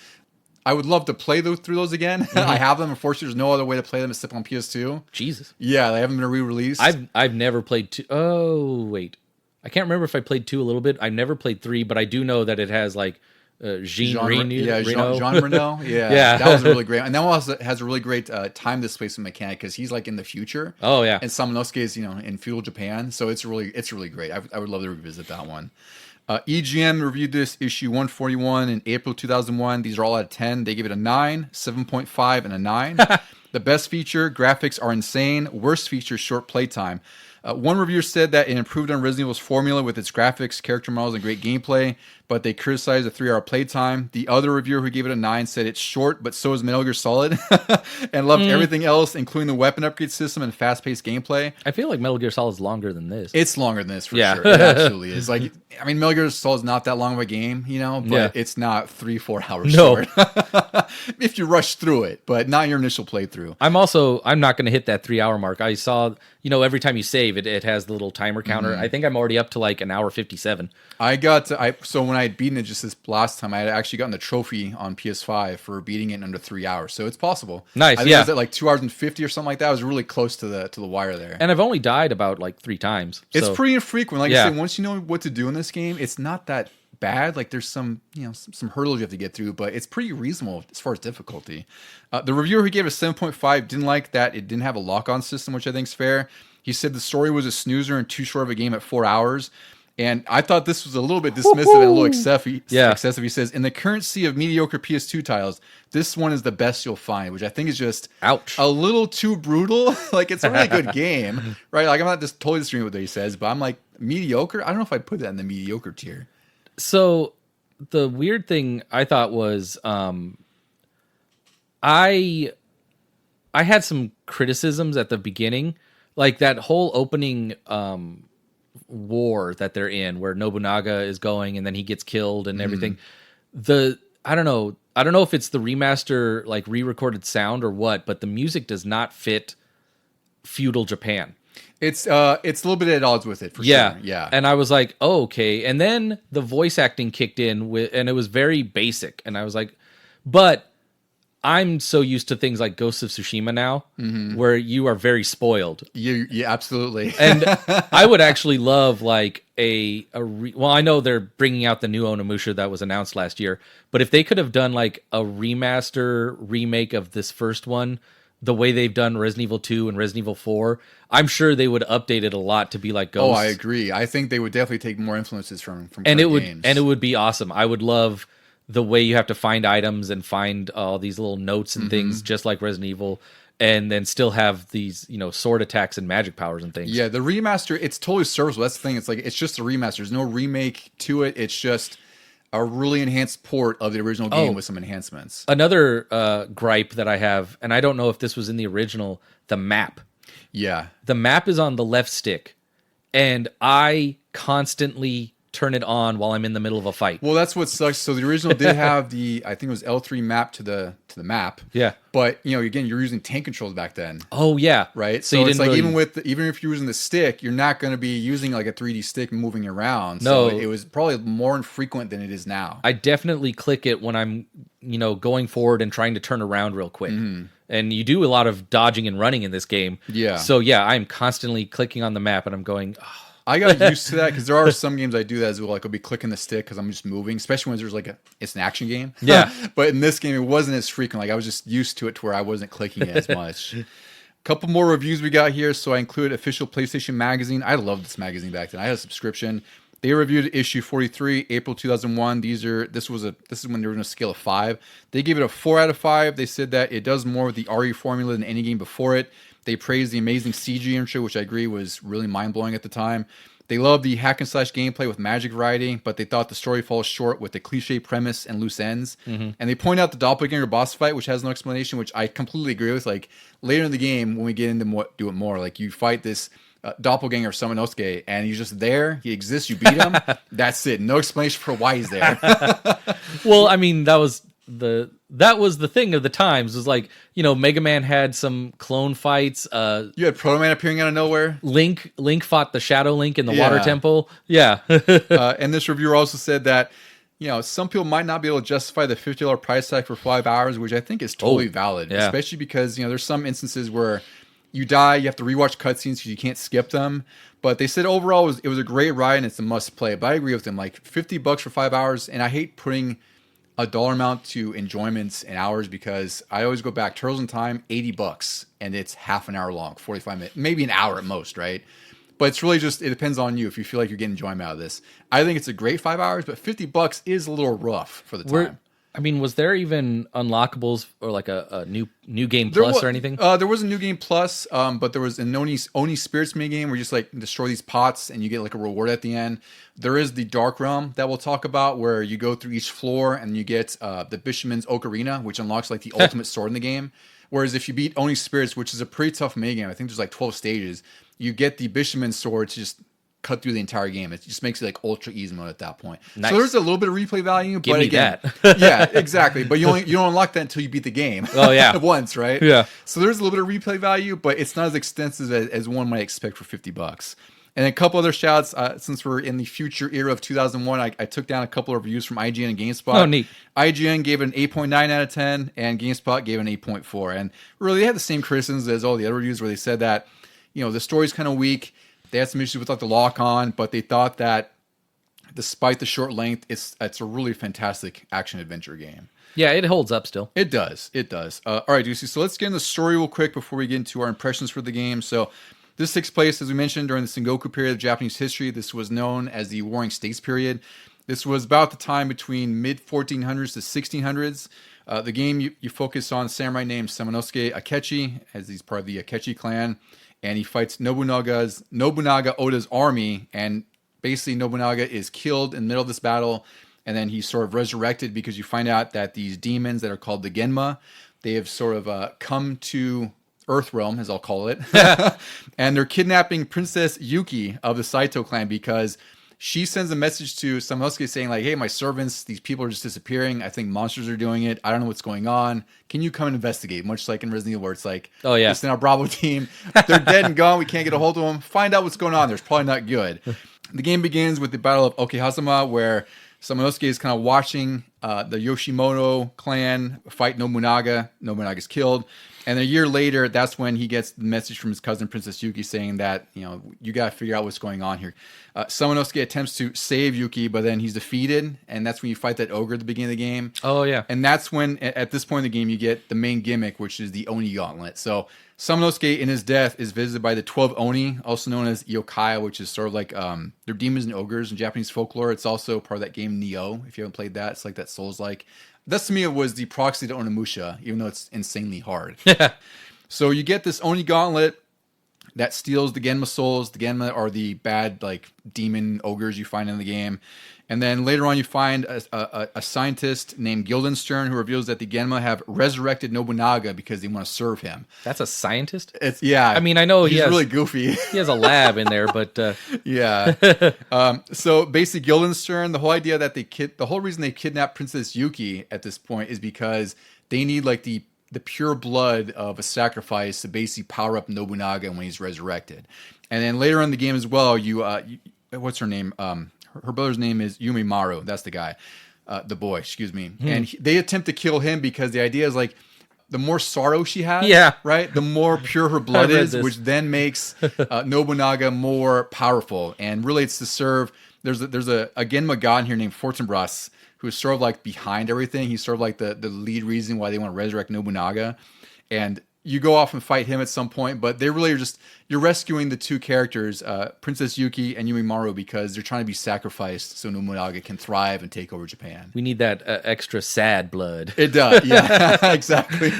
I would love to play through those again. I have them. Unfortunately, there's no other way to play them except on PS2. Jesus. Yeah, they haven't been re-released. I've never played 2. Oh, wait. I can't remember if I played 2 a little bit. I've never played 3, but I do know that it has, like, Jean Reno. Jean Reno. Yeah, that was really great. And that one also has a really great time displacement mechanic because he's, like, in the future. Oh, yeah. And Samanosuke is, you know, in feudal Japan. So it's really great. I would love to revisit that one. EGM reviewed this issue 141 in April 2001. These are all out of 10. They give it a 9, 7.5, and a 9. The best feature, graphics are insane. Worst feature, short playtime. One reviewer said that it improved on Resident Evil's formula with its graphics, character models, and great gameplay, but they criticized the 3-hour playtime. The other reviewer who gave it a 9 said it's short, but so is Metal Gear Solid, and loved everything else, including the weapon upgrade system and fast-paced gameplay. I feel like Metal Gear Solid is longer than this. It's longer than this, for sure. It absolutely is. Like, I mean, Metal Gear Solid is not that long of a game, you know, but it's not 3-4 hours short. If you rush through it, but not your initial playthrough. I'm not going to hit that 3-hour mark. I saw, you know, every time you save it has the little timer counter. I think I'm already up to like an hour 57. So when I had beaten it just this last time, I had actually gotten the trophy on PS5 for beating it in under 3 hours. So it's possible. Nice. I think I was at like 2 hours and 50 or something like that. I was really close to the wire there. And I've only died about like 3 times. It's pretty infrequent. Like I said, once you know what to do in this game, it's not that bad. Like there's some hurdles you have to get through, but it's pretty reasonable as far as difficulty. The reviewer who gave it a 7.5 didn't like that it didn't have a lock-on system, which I think is fair. He said the story was a snoozer and too short of a game at 4 hours. And I thought this was a little bit dismissive and a little excessive. He says, in the current sea of mediocre PS2 titles, this one is the best you'll find, which I think is just a little too brutal. Like, it's a really good game, right? Like, I'm not just totally disagreeing with what he says, but I'm like, mediocre? I don't know if I'd put that in the mediocre tier. So, the weird thing I thought was, I had some criticisms at the beginning. Like, that whole opening war that they're in, where Nobunaga is going and then he gets killed and everything. I don't know if it's the remaster, like re-recorded sound or what, but the music does not fit feudal Japan. It's a little bit at odds with it, for sure. Yeah. And I was like, oh, okay. And then the voice acting kicked in and it was very basic. And I was like, but I'm so used to things like Ghost of Tsushima now, where you are very spoiled. Yeah, absolutely. And I would actually love like well, I know they're bringing out the new Onimusha that was announced last year, but if they could have done like a remaster remake of this first one, the way they've done Resident Evil 2 and Resident Evil 4, I'm sure they would update it a lot to be like Ghost. Oh, I agree. I think they would definitely take more influences from and games. And it would be awesome. I would love the way you have to find items and find all these little notes and things, just like Resident Evil, and then still have these, sword attacks and magic powers and things. Yeah, the remaster, it's totally serviceable. That's the thing. It's like, it's just a remaster. There's no remake to it. It's just a really enhanced port of the original game with some enhancements. Another gripe that I have, and I don't know if this was in the original, the map. Yeah. The map is on the left stick, and I constantly turn it on while I'm in the middle of a fight. Well, that's what sucks. So the original did have I think it was L3 map to the map. Yeah. But again, you're using tank controls back then. Oh yeah. Right. So it's like even if you're using the stick, you're not going to be using like a 3D stick moving around. No. So it was probably more infrequent than it is now. I definitely click it when I'm going forward and trying to turn around real quick. And you do a lot of dodging and running in this game. Yeah. So yeah, I'm constantly clicking on the map and I'm going. Oh. I got used to that because there are some games I do that as well. Like I'll be clicking the stick because I'm just moving, especially when there's it's an action game. Yeah. But in this game, it wasn't as frequent. Like I was just used to it to where I wasn't clicking it as much. Couple more reviews we got here. So I included Official PlayStation Magazine. I loved this magazine back then. I had a subscription. They reviewed issue 43, April 2001. This is when they were on a scale of 5. They gave it a 4 out of 5. They said that it does more with the RE formula than any game before it. They praised the amazing CG intro, which I agree was really mind-blowing at the time. They loved the hack and slash gameplay with magic variety, but they thought the story falls short with the cliche premise and loose ends. And they point out the doppelganger boss fight, which has no explanation, which I completely agree with. Like later in the game, when we get into do it more, like you fight this doppelganger Samanosuke, and he's just there. He exists. You beat him. That's it. No explanation for why he's there. Well, I mean, that was the thing of the times. Was like, you know, Mega Man had some clone fights. You had Proto Man appearing out of nowhere. Link fought the Shadow Link in the Water Temple. Yeah. And this reviewer also said that, you know, some people might not be able to justify the $50 price tag for 5 hours, which I think is totally valid, especially because, you know, there's some instances where you die, you have to rewatch cutscenes because you can't skip them. But they said overall it was a great ride and it's a must play. But I agree with them, like $50 for 5 hours, and I hate putting a dollar amount to enjoyments and hours because I always go back. Turtles in Time, $80, and it's half an hour long, 45 minutes, maybe an hour at most, right? But it's really just, it depends on you if you feel like you're getting enjoyment out of this. I think it's a great 5 hours, but $50 is a little rough for the time. I mean, was there even unlockables or like a new game plus or anything? There was a new game plus, but there was an Oni Spirits mini game where you just like destroy these pots and you get like a reward at the end. There is the Dark Realm that we'll talk about where you go through each floor and you get the Bishoman's Ocarina, which unlocks like the ultimate sword in the game. Whereas if you beat Oni Spirits, which is a pretty tough mini game, I think there's like 12 stages, you get the Bishoman's sword to just cut through the entire game. It just makes it like ultra easy mode at that point. Nice. So there's a little bit of replay value. Give but me again, that. yeah, exactly. But you don't unlock that until you beat the game. Oh yeah, once, right? Yeah. So there's a little bit of replay value, but it's not as extensive as one might expect for $50. And a couple other shouts, since we're in the future era of 2001, I took down a couple of reviews from IGN and GameSpot. Oh, neat. IGN gave it an 8.9 out of 10, and GameSpot gave it an 8.4. And really, they had the same criticisms as all the other reviews where they said that, you know, the story's kind of weak. They had some issues with like the lock-on, but they thought that despite the short length, it's a really fantastic action-adventure game. Yeah, it holds up still. It does. It does. All right, Deucy, so let's get into the story real quick before we get into our impressions for the game. So this takes place, as we mentioned, during the Sengoku period of Japanese history. This was known as the Warring States period. This was about the time between mid-1400s to 1600s. The game, you focus on a samurai named Samanosuke Akechi, as he's part of the Akechi clan. And he fights Nobunaga Oda's army, and basically Nobunaga is killed in the middle of this battle, and then he's sort of resurrected because you find out that these demons that are called the Genma, they have sort of come to Earthrealm, as I'll call it, and they're kidnapping Princess Yuki of the Saito clan because she sends a message to Samanosuke saying like, hey, my servants, these people are just disappearing. I think monsters are doing it. I don't know what's going on. Can you come and investigate? Much like in Resident Evil where it's like, oh yeah, listen, our Bravo team, they're dead and gone. We can't get a hold of them. Find out what's going on. There's probably not good. The game begins with the Battle of Okehazama where Samanosuke is kind of watching the Yoshimoto clan fight Nobunaga. Nobunaga's killed. And a year later, that's when he gets the message from his cousin, Princess Yuki, saying that, you know, you got to figure out what's going on here. Samanosuke attempts to save Yuki, but then he's defeated. And that's when you fight that ogre at the beginning of the game. Oh, yeah. And that's when, at this point in the game, you get the main gimmick, which is the Oni Gauntlet. So Samanosuke, in his death, is visited by the 12 Oni, also known as Yokai, which is sort of like, they're demons and ogres in Japanese folklore. It's also part of that game Nioh, if you haven't played that. It's like that Souls-like. That's, to me, it was the proxy to Onimusha, even though it's insanely hard. So you get this Oni Gauntlet that steals the Genma souls. The Genma are the bad, like, demon ogres you find in the game. And then later on, you find a scientist named Guildenstern who reveals that the Genma have resurrected Nobunaga because they want to serve him. That's a scientist? Yeah. I mean, I know he's really goofy. He has a lab in there, but yeah. So basically, Guildenstern, the whole idea that the whole reason they kidnapped Princess Yuki at this point is because they need like the pure blood of a sacrifice to basically power up Nobunaga when he's resurrected. And then later on in the game as well, you what's her name? Her brother's name is Yumimaru. That's the guy, the boy. Excuse me. And they attempt to kill him because the idea is like the more sorrow she has, right, the more pure her blood is, which then makes Nobunaga more powerful. And really, it's to serve. There's a Genma god here named Fortinbras who's sort of like behind everything. He's sort of like the lead reason why they want to resurrect Nobunaga. And you go off and fight him at some point, but they really are just, you're rescuing the two characters, Princess Yuki and Yumimaru, because they're trying to be sacrificed so Nobunaga can thrive and take over Japan. We need that extra sad blood. It does, yeah, exactly.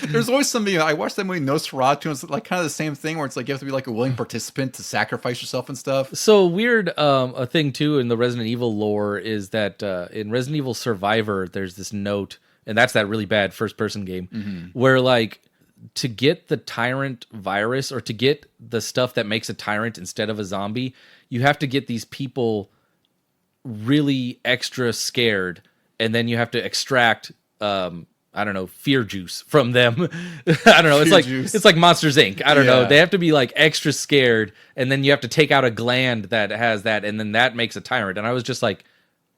There's always something, I watched that movie Nosferatu, and it's like kind of the same thing where it's like you have to be like a willing participant to sacrifice yourself and stuff. So weird, a thing too in the Resident Evil lore is that in Resident Evil Survivor, there's this note, and that's that really bad first-person game, where like to get the tyrant virus or to get the stuff that makes a tyrant instead of a zombie, you have to get these people really extra scared, and then you have to extract I don't know, fear juice from them. I don't know. It's like Monsters Inc. I don't know. They have to be like extra scared, and then you have to take out a gland that has that, and then that makes a tyrant. And I was just like,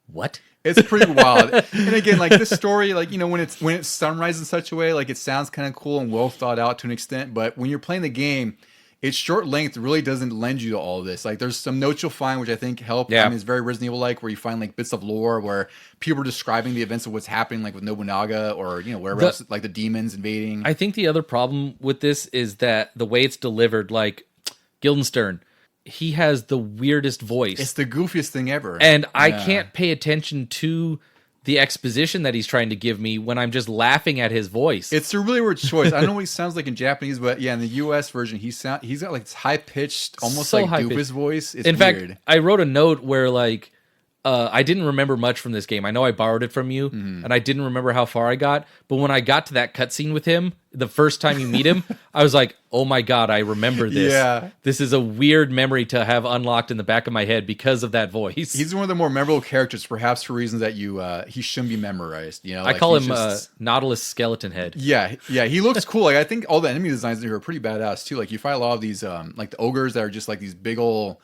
what? It's pretty wild. And again, like this story, like, you know, when it's summarized in such a way, like it sounds kind of cool and well thought out to an extent, but when you're playing the game, its short length really doesn't lend you to all of this. Like there's some notes you'll find which I think help. Yeah. I mean, it's very Resident Evil like, where you find like bits of lore where people are describing the events of what's happening, like with Nobunaga or, you know, wherever else, like the demons invading. I think the other problem with this is that the way it's delivered, like Guildenstern, he has the weirdest voice. It's the goofiest thing ever. And I can't pay attention to the exposition that he's trying to give me when I'm just laughing at his voice. It's a really weird choice. I don't know what he sounds like in Japanese, but yeah, in the US version, he's got like this high pitched, almost so like doofus voice. It's in weird. fact, I wrote a note where like I didn't remember much from this game. I know I borrowed it from you, and I didn't remember how far I got. But when I got to that cutscene with him, the first time you meet him, I was like, "Oh my god, I remember this! Yeah. This is a weird memory to have unlocked in the back of my head because of that voice." He's one of the more memorable characters, perhaps for reasons that he shouldn't be memorized. You know, I call him Nautilus Skeleton Head. Yeah, he looks cool. Like I think all the enemy designs here are pretty badass too. Like you find a lot of these, like the ogres that are just like these big old.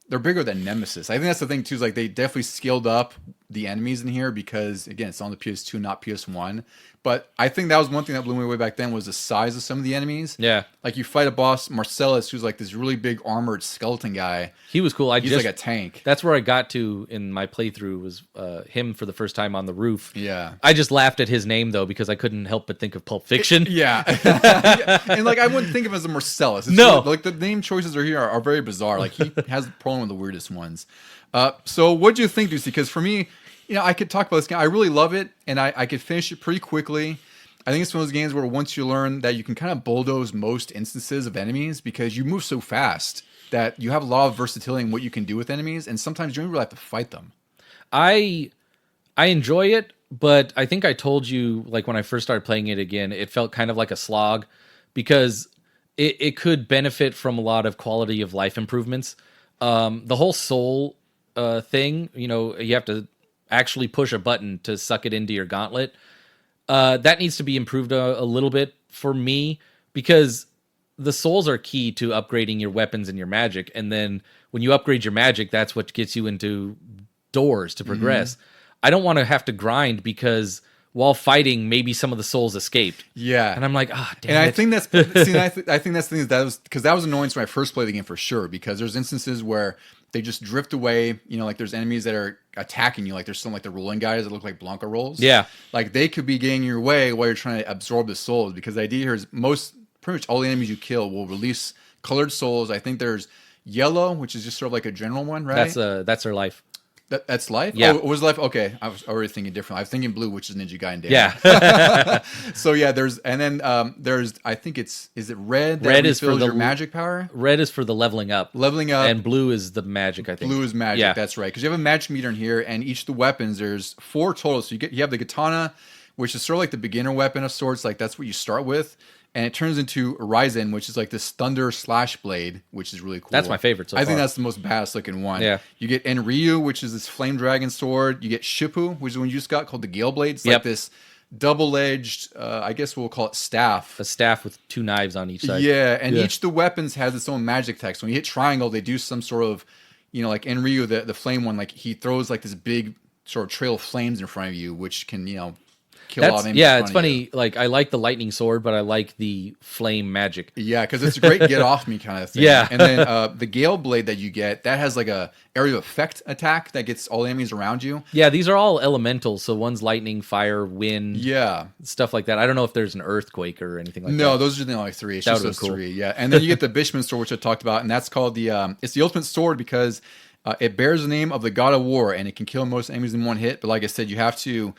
They're bigger than Nemesis. I think that's the thing too. Is like they definitely scaled up the enemies in here because again, it's on the PS2, not PS1. But I think that was one thing that blew me away back then was the size of some of the enemies. Yeah, like you fight a boss, Marcellus, who's like this really big armored skeleton guy. He was cool. He's like a tank. That's where I got to in my playthrough was him for the first time on the roof. Yeah, I just laughed at his name though because I couldn't help but think of Pulp Fiction. Yeah, and like I wouldn't think of him as a Marcellus. It's no, weird. Like the name choices are here are very bizarre. Like he has probably one of the weirdest ones. So what do you think, Deucy? Because for me, you know, I could talk about this game. I really love it, and I could finish it pretty quickly. I think it's one of those games where once you learn that you can kind of bulldoze most instances of enemies because you move so fast that you have a lot of versatility in what you can do with enemies, and sometimes you don't really have to fight them. I enjoy it, but I think I told you, like when I first started playing it again, it felt kind of like a slog because it could benefit from a lot of quality of life improvements. The whole soul thing, you know, you have to actually push a button to suck it into your gauntlet. That needs to be improved a little bit for me because the souls are key to upgrading your weapons and your magic. And then when you upgrade your magic, that's what gets you into doors to progress. I don't want to have to grind because while fighting, maybe some of the souls escaped. Yeah. And I'm like, damn and it. I think that's, see, I think that's the thing that was, because that was annoying when I first played the game for sure, because there's instances where they just drift away, you know, like there's enemies that are attacking you, like there's some like the rolling guys that look like Blanca rolls. Yeah. Like they could be getting your way while you're trying to absorb the souls, because the idea here is pretty much all the enemies you kill will release colored souls. I think there's yellow, which is just sort of like a general one, right? That's their life. That's life? Yeah. Oh, it was life? Okay. I was already thinking differently. I was thinking blue, which is Ninja Gaiden. Yeah. So yeah, there's, I think is it red? Red is for your magic power? Red is for the leveling up. Leveling up. And blue is the magic, I think. Blue is magic, yeah. That's right. Because you have a magic meter in here, and each of the weapons, there's 4 total. So you have the katana, which is sort of like the beginner weapon of sorts. Like that's what you start with. And it turns into Ryzen, which is like this thunder slash blade, which is really cool. That's my favorite so far. I think that's the most badass looking one. Yeah. You get Enryu, which is this flame dragon sword. You get Shippu, which is one you just got called the Gale Blade. It's like this double-edged, I guess we'll call it staff. A staff with 2 knives on each side. Yeah, and each of the weapons has its own magic text. When you hit triangle, they do some sort of, you know, like Enryu, the flame one, like he throws like this big sort of trail of flames in front of you, which can, you know, kill all the enemies. Yeah, in it's front of you. funny. Like I like the lightning sword, but I like the flame magic. Yeah, because it's a great get off me kind of thing. Yeah. And then the Gale Blade that you get, that has like a area of effect attack that gets all the enemies around you. Yeah, these are all elementals. So one's lightning, fire, wind, Yeah. stuff like that. I don't know if there's an earthquake or anything like that. No, those are the only three. It's That just would've those been cool. three. Yeah. And then you get the Bishman sword, which I talked about, and that's called it's the ultimate sword because it bears the name of the God of War, and it can kill most enemies in one hit. But like I said, you have to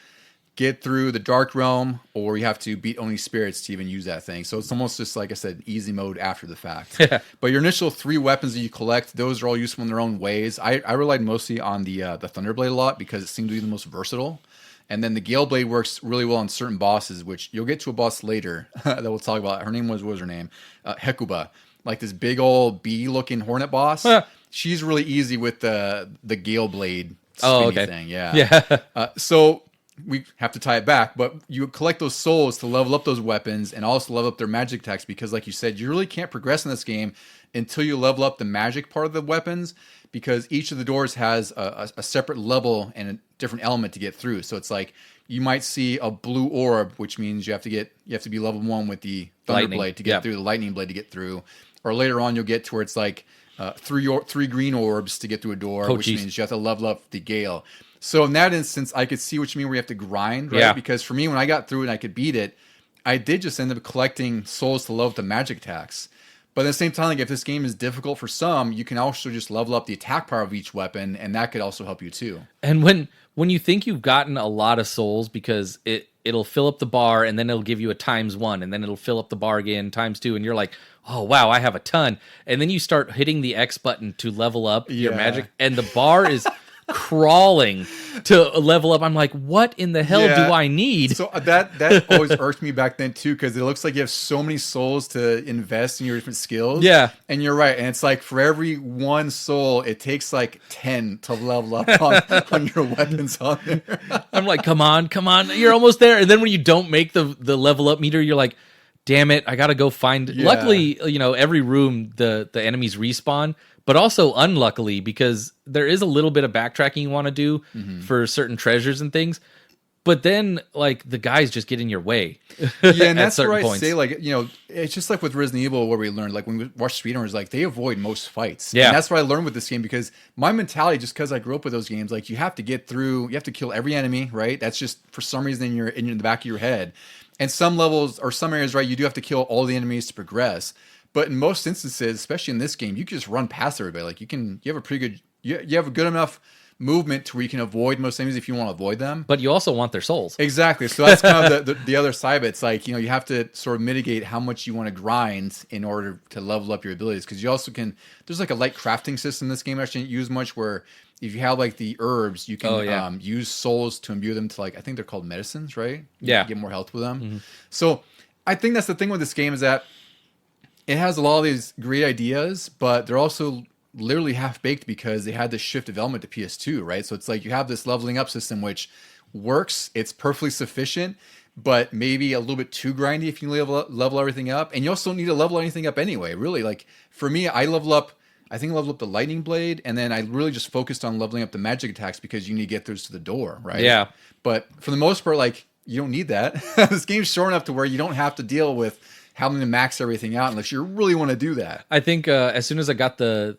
get through the Dark Realm, or you have to beat only spirits to even use that thing. So it's almost just, like I said, easy mode after the fact. But your initial 3 weapons that you collect, those are all useful in their own ways. I relied mostly on the Thunderblade a lot because it seemed to be the most versatile. And then the Gale Blade works really well on certain bosses, which you'll get to a boss later that we'll talk about. Her name what was her name? Hekuba. Like this big old bee-looking hornet boss. She's really easy with the Gale Blade thing. Yeah. So we have to tie it back, but you collect those souls to level up those weapons and also level up their magic attacks because, like you said, you really can't progress in this game until you level up the magic part of the weapons because each of the doors has a separate level and a different element to get through. So it's like you might see a blue orb, which means you have to be level 1 with the Thunder Blade to get through, the Lightning Blade to get through. Or later on, you'll get to where it's like 3 green orbs to get through a door, which means you have to level up the Gale. So in that instance, I could see what you mean where you have to grind, right? Yeah. Because for me, when I got through it and I could beat it, I did just end up collecting souls to level up the magic attacks. But at the same time, like if this game is difficult for some, you can also just level up the attack power of each weapon, and that could also help you too. And when you think you've gotten a lot of souls, because it'll fill up the bar and then it'll give you a ×1, and then it'll fill up the bar again ×2, and you're like, oh wow, I have a ton. And then you start hitting the X button to level up your magic, and the bar is crawling to level up. I'm like, what in the hell do I need? So that always irked me back then too, because it looks like you have so many souls to invest in your different skills. Yeah. And you're right. And it's like for every 1 soul, it takes like 10 to level up on your weapons on there. I'm like, come on, you're almost there. And then when you don't make the level up meter, you're like, damn it, I gotta go find. Luckily, every room the enemies respawn, but also unluckily because there is a little bit of backtracking you want to do for certain treasures and things. But then, like, the guys just get in your way. Yeah, and that's where I say, like, it's just like with Resident Evil where we learned, like, when we watch speedrunners, like, they avoid most fights. Yeah. And that's what I learned with this game because my mentality, just because I grew up with those games, like, you have to get through, you have to kill every enemy, right? That's just, for some reason, in the back of your head. And some levels, or some areas, right, you do have to kill all the enemies to progress. But in most instances, especially in this game, you can just run past everybody. Like, you have a pretty good, you have a good enough movement to where you can avoid most enemies if you want to avoid them. But you also want their souls. Exactly. So that's kind of the other side of it. It's like, you have to sort of mitigate how much you want to grind in order to level up your abilities. Because you also can, there's like a light crafting system in this game I shouldn't use much, where if you have like the herbs, you can use souls to imbue them to, like, I think they're called medicines, right? You can get more health with them. So I think that's the thing with this game, is that it has a lot of these great ideas, but they're also literally half-baked because they had this shift development to PS2, right? So it's like you have this leveling up system which works, it's perfectly sufficient, but maybe a little bit too grindy if you level everything up. And you also don't need to level anything up anyway, really. Like, for me, I level up the Lightning Blade, and then I really just focused on leveling up the magic attacks because you need to get those to the door, right? Yeah. But for the most part, like, you don't need that. This game's short enough to where you don't have to deal with having to max everything out unless you really want to do that. I think as soon as I got the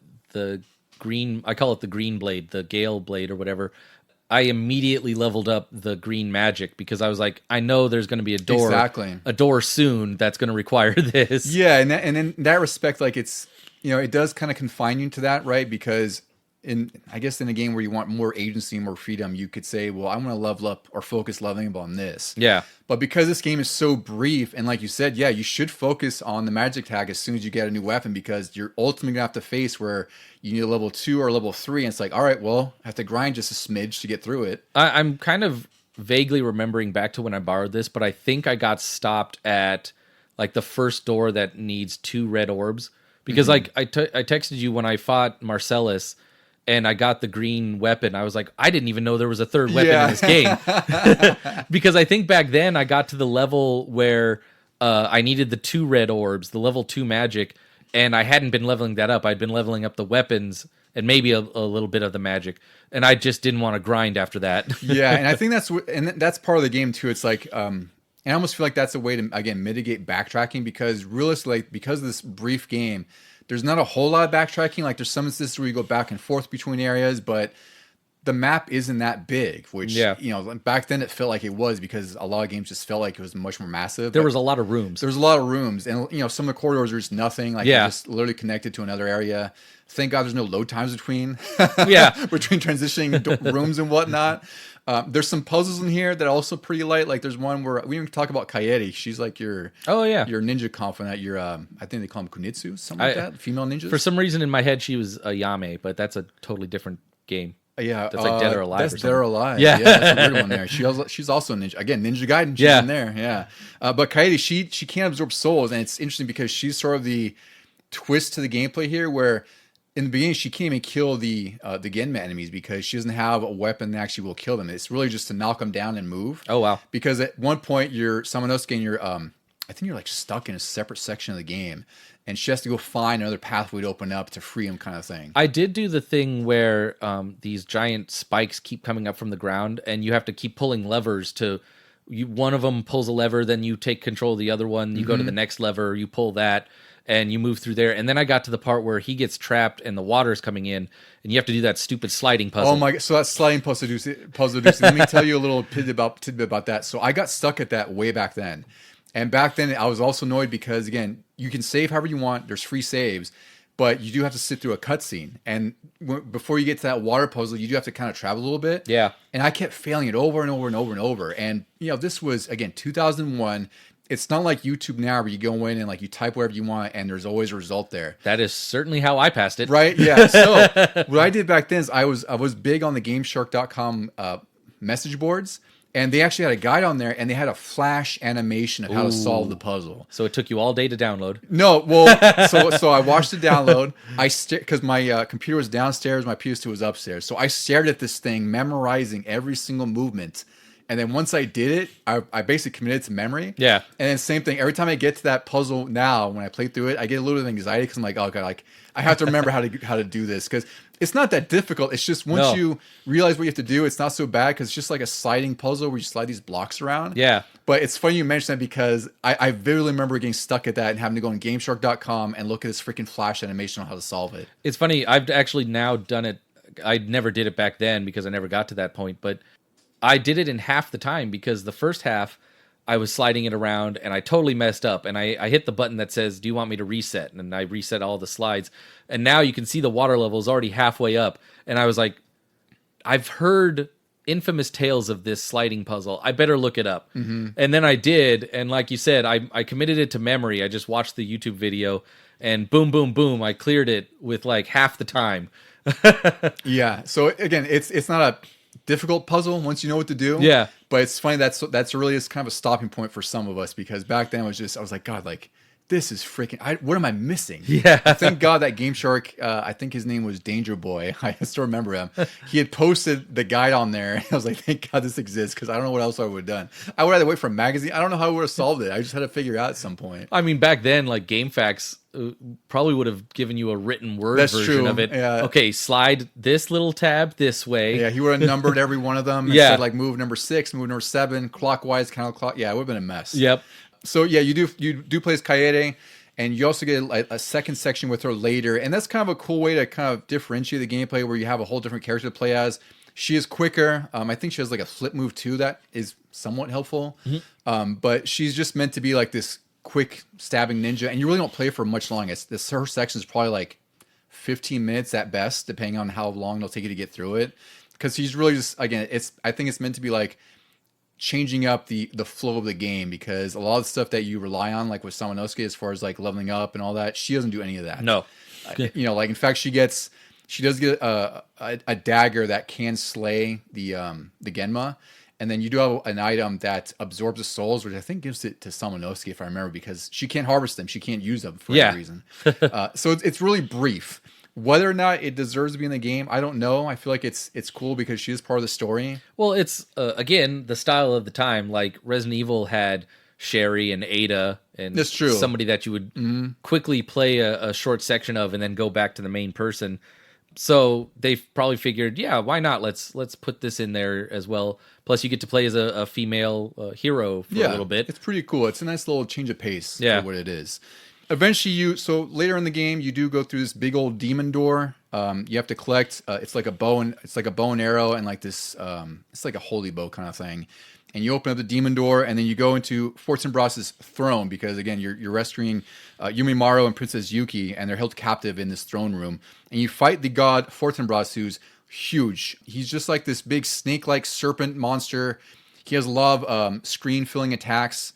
green, I call it the green blade, the Gale Blade or whatever, I immediately leveled up the green magic because I was like, I know there's going to be a door soon that's going to require this. Yeah, and in that respect, like, it's, it does kind of confine you to that, right? Because I guess in a game where you want more agency, more freedom, you could say, well, I want to level up or focus leveling up on this. Yeah. But because this game is so brief, and like you said, yeah, you should focus on the magic tag as soon as you get a new weapon, because you're ultimately going to have to face where you need a level 2 or level 3, and it's like, all right, well, I have to grind just a smidge to get through it. I'm kind of vaguely remembering back to when I borrowed this, but I think I got stopped at, like, the first door that needs 2 red orbs. Because, like, I texted you when I fought Marcellus, and I got the green weapon. I was like, I didn't even know there was a third weapon in this game. Because I think back then I got to the level where I needed the 2 red orbs, the level 2 magic, and I hadn't been leveling that up. I'd been leveling up the weapons and maybe a little bit of the magic. And I just didn't want to grind after that. Yeah, and I think that's part of the game too. It's like, and I almost feel like that's a way to again mitigate backtracking, because realistically, because of this brief game, there's not a whole lot of backtracking. Like there's some instances where you go back and forth between areas, but the map isn't that big, which, back then it felt like it was, because a lot of games just felt like it was much more massive. There was a lot of rooms. There was a lot of rooms, and some of the corridors are just nothing. Like you're just literally connected to another area. Thank God there's no load times between between transitioning rooms and whatnot. There's some puzzles in here that are also pretty light. Like there's one where we even talk about Kaede. She's like your ninja confidant. Your I think they call them kunitsu, something like that. Female ninjas. For some reason in my head she was a Yame, but that's a totally different game. Yeah, that's like Dead or Alive. That's or Dead or Alive. Yeah, that's a weird one there. She's also a ninja. Again, Ninja Gaiden. She's in there. Yeah, but Kaede, she can't absorb souls, and it's interesting because she's sort of the twist to the gameplay here, where in the beginning she can't even kill the Genma enemies because she doesn't have a weapon that actually will kill them. It's really just to knock them down and move. Oh wow! Because at one point you're Samanosuke and you're I think you're like stuck in a separate section of the game, and she has to go find another pathway to open up to free him, kind of thing. I did do the thing where these giant spikes keep coming up from the ground, and you have to keep pulling levers to. One of them pulls a lever, then you take control of the other one. You go to the next lever, you pull that, and you move through there. And then I got to the part where he gets trapped and the water's coming in, and you have to do that stupid sliding puzzle. Oh my! So that sliding puzzle. Let me tell you a little tidbit about that. So I got stuck at that way back then. And back then, I was also annoyed because, again, you can save however you want. There's free saves, but you do have to sit through a cutscene. And before you get to that water puzzle, you do have to kind of travel a little bit. Yeah. And I kept failing it over and over and over and over. And, this was, again, 2001. It's not like YouTube now where you go in and like you type whatever you want and there's always a result there. That is certainly how I passed it. Right? Yeah. So what I did back then is I was big on the GameShark.com message boards. And they actually had a guide on there, and they had a flash animation of how to solve the puzzle. So it took you all day to download? No, well, so I watched the download. Because my computer was downstairs, my PS2 was upstairs. So I stared at this thing, memorizing every single movement. And then once I did it, I basically committed to memory. Yeah. And then same thing. Every time I get to that puzzle now, when I play through it, I get a little bit of anxiety because I'm like, oh god, like I have to remember how to do this, because it's not that difficult. It's just once you realize what you have to do, it's not so bad, because it's just like a sliding puzzle where you slide these blocks around. Yeah. But it's funny you mention that, because I vividly remember getting stuck at that and having to go on GameShark.com and look at this freaking flash animation on how to solve it. It's funny. I've actually now done it. I never did it back then because I never got to that point, but I did it in half the time, because the first half I was sliding it around and I totally messed up, and I hit the button that says, do you want me to reset? And I reset all the slides, and now you can see the water level is already halfway up, and I was like, I've heard infamous tales of this sliding puzzle. I better look it up. Mm-hmm. And then I did, and like you said, I committed it to memory. I just watched the YouTube video, and boom, boom, boom, I cleared it with like half the time. Yeah. So again, it's not a difficult puzzle once you know what to do. Yeah. But it's funny that's really is kind of a stopping point for some of us, because back then I was like, God, like this is freaking. What am I missing? Yeah. Thank God that Game Shark. I think his name was Danger Boy. I still remember him. He had posted the guide on there. I was like, thank God this exists, because I don't know what else I would have done. I would have had to wait for a magazine. I don't know how I would have solved it. I just had to figure it out at some point. I mean, back then, like GameFAQs probably would have given you a written word version of it. Yeah. Okay, slide this little tab this way. Yeah, he would have numbered every one of them. And said, like, move number 6, move number 7, clockwise, counterclockwise. Yeah, it would have been a mess. Yep. So yeah, you do play as Kaede, and you also get a second section with her later, and that's kind of a cool way to kind of differentiate the gameplay, where you have a whole different character to play as. She is quicker. I think she has like a flip move too that is somewhat helpful. Mm-hmm. But she's just meant to be like this quick stabbing ninja, and you really don't play for much long. Her section is probably like 15 minutes at best, depending on how long it'll take you to get through it. Because she's really just, again, I think it's meant to be like changing up the flow of the game, because a lot of the stuff that you rely on, like with Samanosuke, as far as like leveling up and all that, she doesn't do any of that. No. Like in fact, she does get a dagger that can slay the Genma, and then you do have an item that absorbs the souls, which I think gives it to Samanosuke, if I remember, because she can't harvest them, she can't use them for any reason. So it's really brief. Whether or not it deserves to be in the game, I don't know. I feel like it's cool because she is part of the story. Well, it's again the style of the time. Like Resident Evil had Sherry and Ada, and that's true. Somebody that you would quickly play a short section of and then go back to the main person. So they've probably figured, yeah, why not? Let's put this in there as well. Plus, you get to play as a female hero for a little bit. It's pretty cool. It's a nice little change of pace Yeah. for what it is. Eventually, so later in the game, you do go through this big old demon door. You have to collect. It's like a bow and arrow, and like this. It's like a holy bow kind of thing. And you open up the demon door, and then you go into Fortinbras's throne because again, you're rescuing Yumimaru and Princess Yuki, and they're held captive in this throne room. And you fight the god Fortinbras, who's huge. He's just like this big snake-like serpent monster. He has a lot of screen-filling attacks,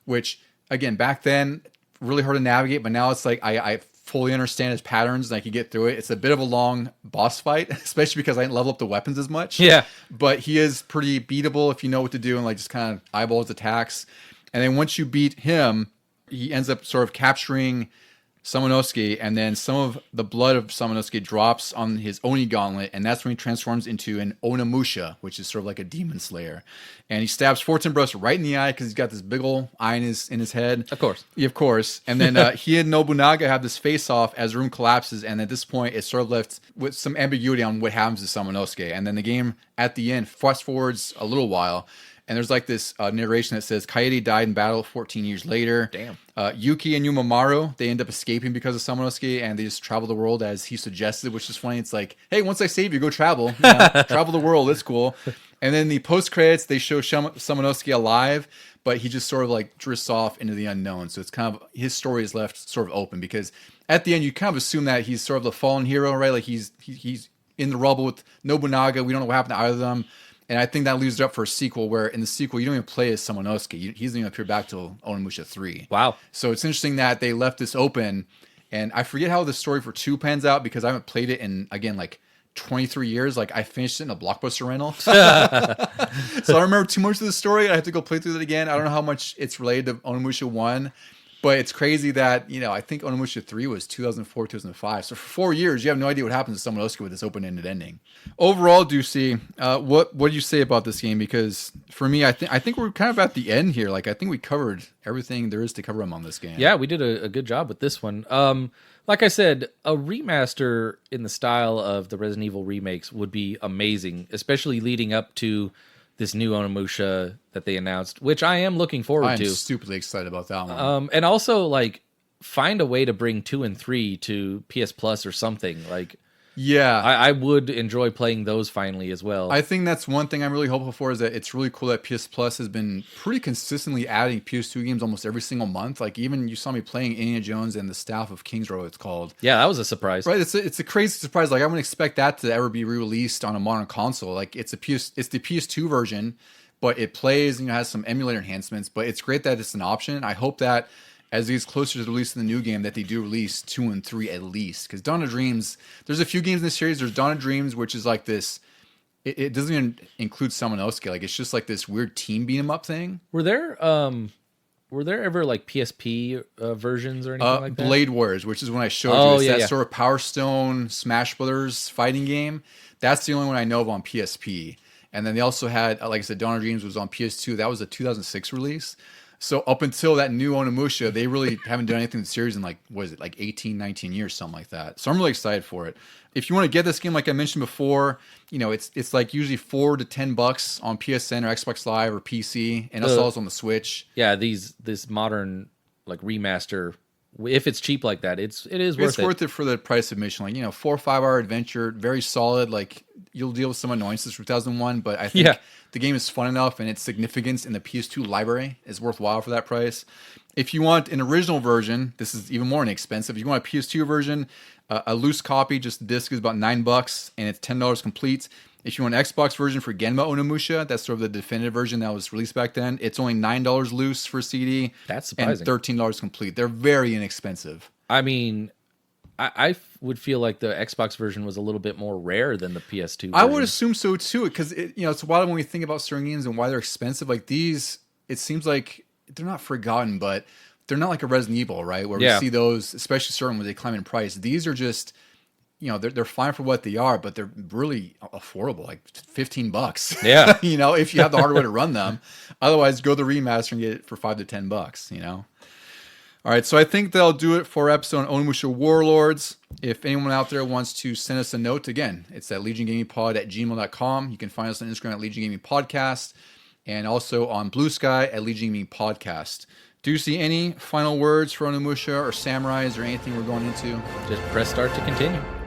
which again back then really hard to navigate, but now it's like I fully understand his patterns and I can get through it. It's a bit of a long boss fight, especially because I didn't level up the weapons as much. Yeah. But he is pretty beatable if you know what to do and like just kind of eyeball his attacks. And then once you beat him, he ends up sort of capturing Samanosuke, and then some of the blood of Samanosuke drops on his Oni gauntlet, and that's when he transforms into an Onimusha, which is sort of like a demon slayer. And he stabs Fortinbras right in the eye because he's got this big ol' eye in his head. Of course. Yeah, of course. And then he and Nobunaga have this face-off as the room collapses, and at this point, it's sort of left with some ambiguity on what happens to Samanosuke. And then the game, at the end, fast-forwards a little while, and there's like this narration that says, Kaede died in battle 14 years later. Damn. Yuki and Yumimaru, they end up escaping because of Samanosuke, and they just travel the world as he suggested, which is funny. It's like, hey, once I save you, go travel. You know, travel the world. It's cool. And then the post-credits, they show Samanosuke alive, but he just sort of like drifts off into the unknown. So it's kind of, his story is left sort of open because at the end, you kind of assume that he's sort of the fallen hero, right? Like he's in the rubble with Nobunaga. We don't know what happened to either of them. And I think that leaves it up for a sequel where in the sequel, you don't even play as Samanosuke. He doesn't even appear back till Onimusha 3. Wow. So it's interesting that they left this open. And I forget how the story for 2 pans out because I haven't played it in, again, like 23 years. Like I finished it in a Blockbuster rental. So I don't remember too much of the story. I have to go play through it again. I don't know how much it's related to Onimusha 1. But it's crazy that, you know, I think Onimusha 3 was 2004, 2005. So for 4 years, you have no idea what happens to Samanosuke with this open-ended ending. Overall, Deucy, what do you say about this game? Because for me, I think we're kind of at the end here. Like, I think we covered everything there is to cover on this game. Yeah, we did a good job with this one. Like I said, a remaster in the style of the Resident Evil remakes would be amazing, especially leading up to this new Onimusha that they announced, which I am looking forward to. I'm stupidly excited about that one. And also, like, find a way to bring 2 and 3 to PS Plus or something. Like, yeah, I would enjoy playing those finally as well. I think that's one thing I'm really hopeful for is that it's really cool that PS Plus has been pretty consistently adding PS2 games almost every single month. Like even you saw me playing Indiana Jones and the Staff of King's Row, it's called. Yeah, that was a surprise. Right, it's a crazy surprise. Like I wouldn't expect that to ever be re-released on a modern console. Like it's the PS2 version, but it plays and has some emulator enhancements. But it's great that it's an option. I hope that as it gets closer to the release of the new game, that they do release 2 and 3 at least. Because Dawn of Dreams, there's a few games in this series. There's Dawn of Dreams, which is like this. It doesn't even include Samanosuke. Like it's just like this weird team beat 'em up thing. Were there ever like PSP versions or anything like that? Blade Wars, which is when I showed you. It's yeah, that sort of Power Stone Smash Brothers fighting game. That's the only one I know of on PSP. And then they also had, like I said, Dawn of Dreams was on PS2. That was a 2006 release. So up until that new Onimusha, they really haven't done anything in the series in like, what is it, like 18, 19 years, something like that. So I'm really excited for it. If you want to get this game, like I mentioned before, you know, it's like usually $4 to $10 on PSN or Xbox Live or PC, and also on the Switch. Yeah, this modern like remaster, if it's cheap like that, it is worth it. It's worth it for the price of admission. Like, you know, 4 or 5 hour adventure, very solid. Like you'll deal with some annoyances from 2001, but I think the game is fun enough and its significance in the PS2 library is worthwhile for that price. If you want an original version, this is even more inexpensive. If you want a PS2 version, a loose copy, just the disc is about $9 and it's $10 complete. If you want an Xbox version for Genma Onimusha, that's sort of the definitive version that was released back then, it's only $9 loose for CD. That's surprising. And $13 complete. They're very inexpensive. I mean, I would feel like the Xbox version was a little bit more rare than the PS2 version. I would assume so too, because it's wild when we think about certain games and why they're expensive. Like these, it seems like they're not forgotten, but they're not like a Resident Evil, right? Where we see those, especially certain when they climb in price. These are just, you know, they're fine for what they are, but they're really affordable, like $15. Yeah, you know, if you have the hardware to run them. Otherwise, go the remaster and get it for $5 to $10. You know. All right, so I think that'll do it for our episode on Onimusha Warlords. If anyone out there wants to send us a note, again, it's at legiongamingpod@gmail.com. You can find us on Instagram at Legion Gaming Podcast, and also on Blue Sky at Legion Gaming Podcast. Do you see any final words for Onimusha or Samurais or anything we're going into? Just press start to continue.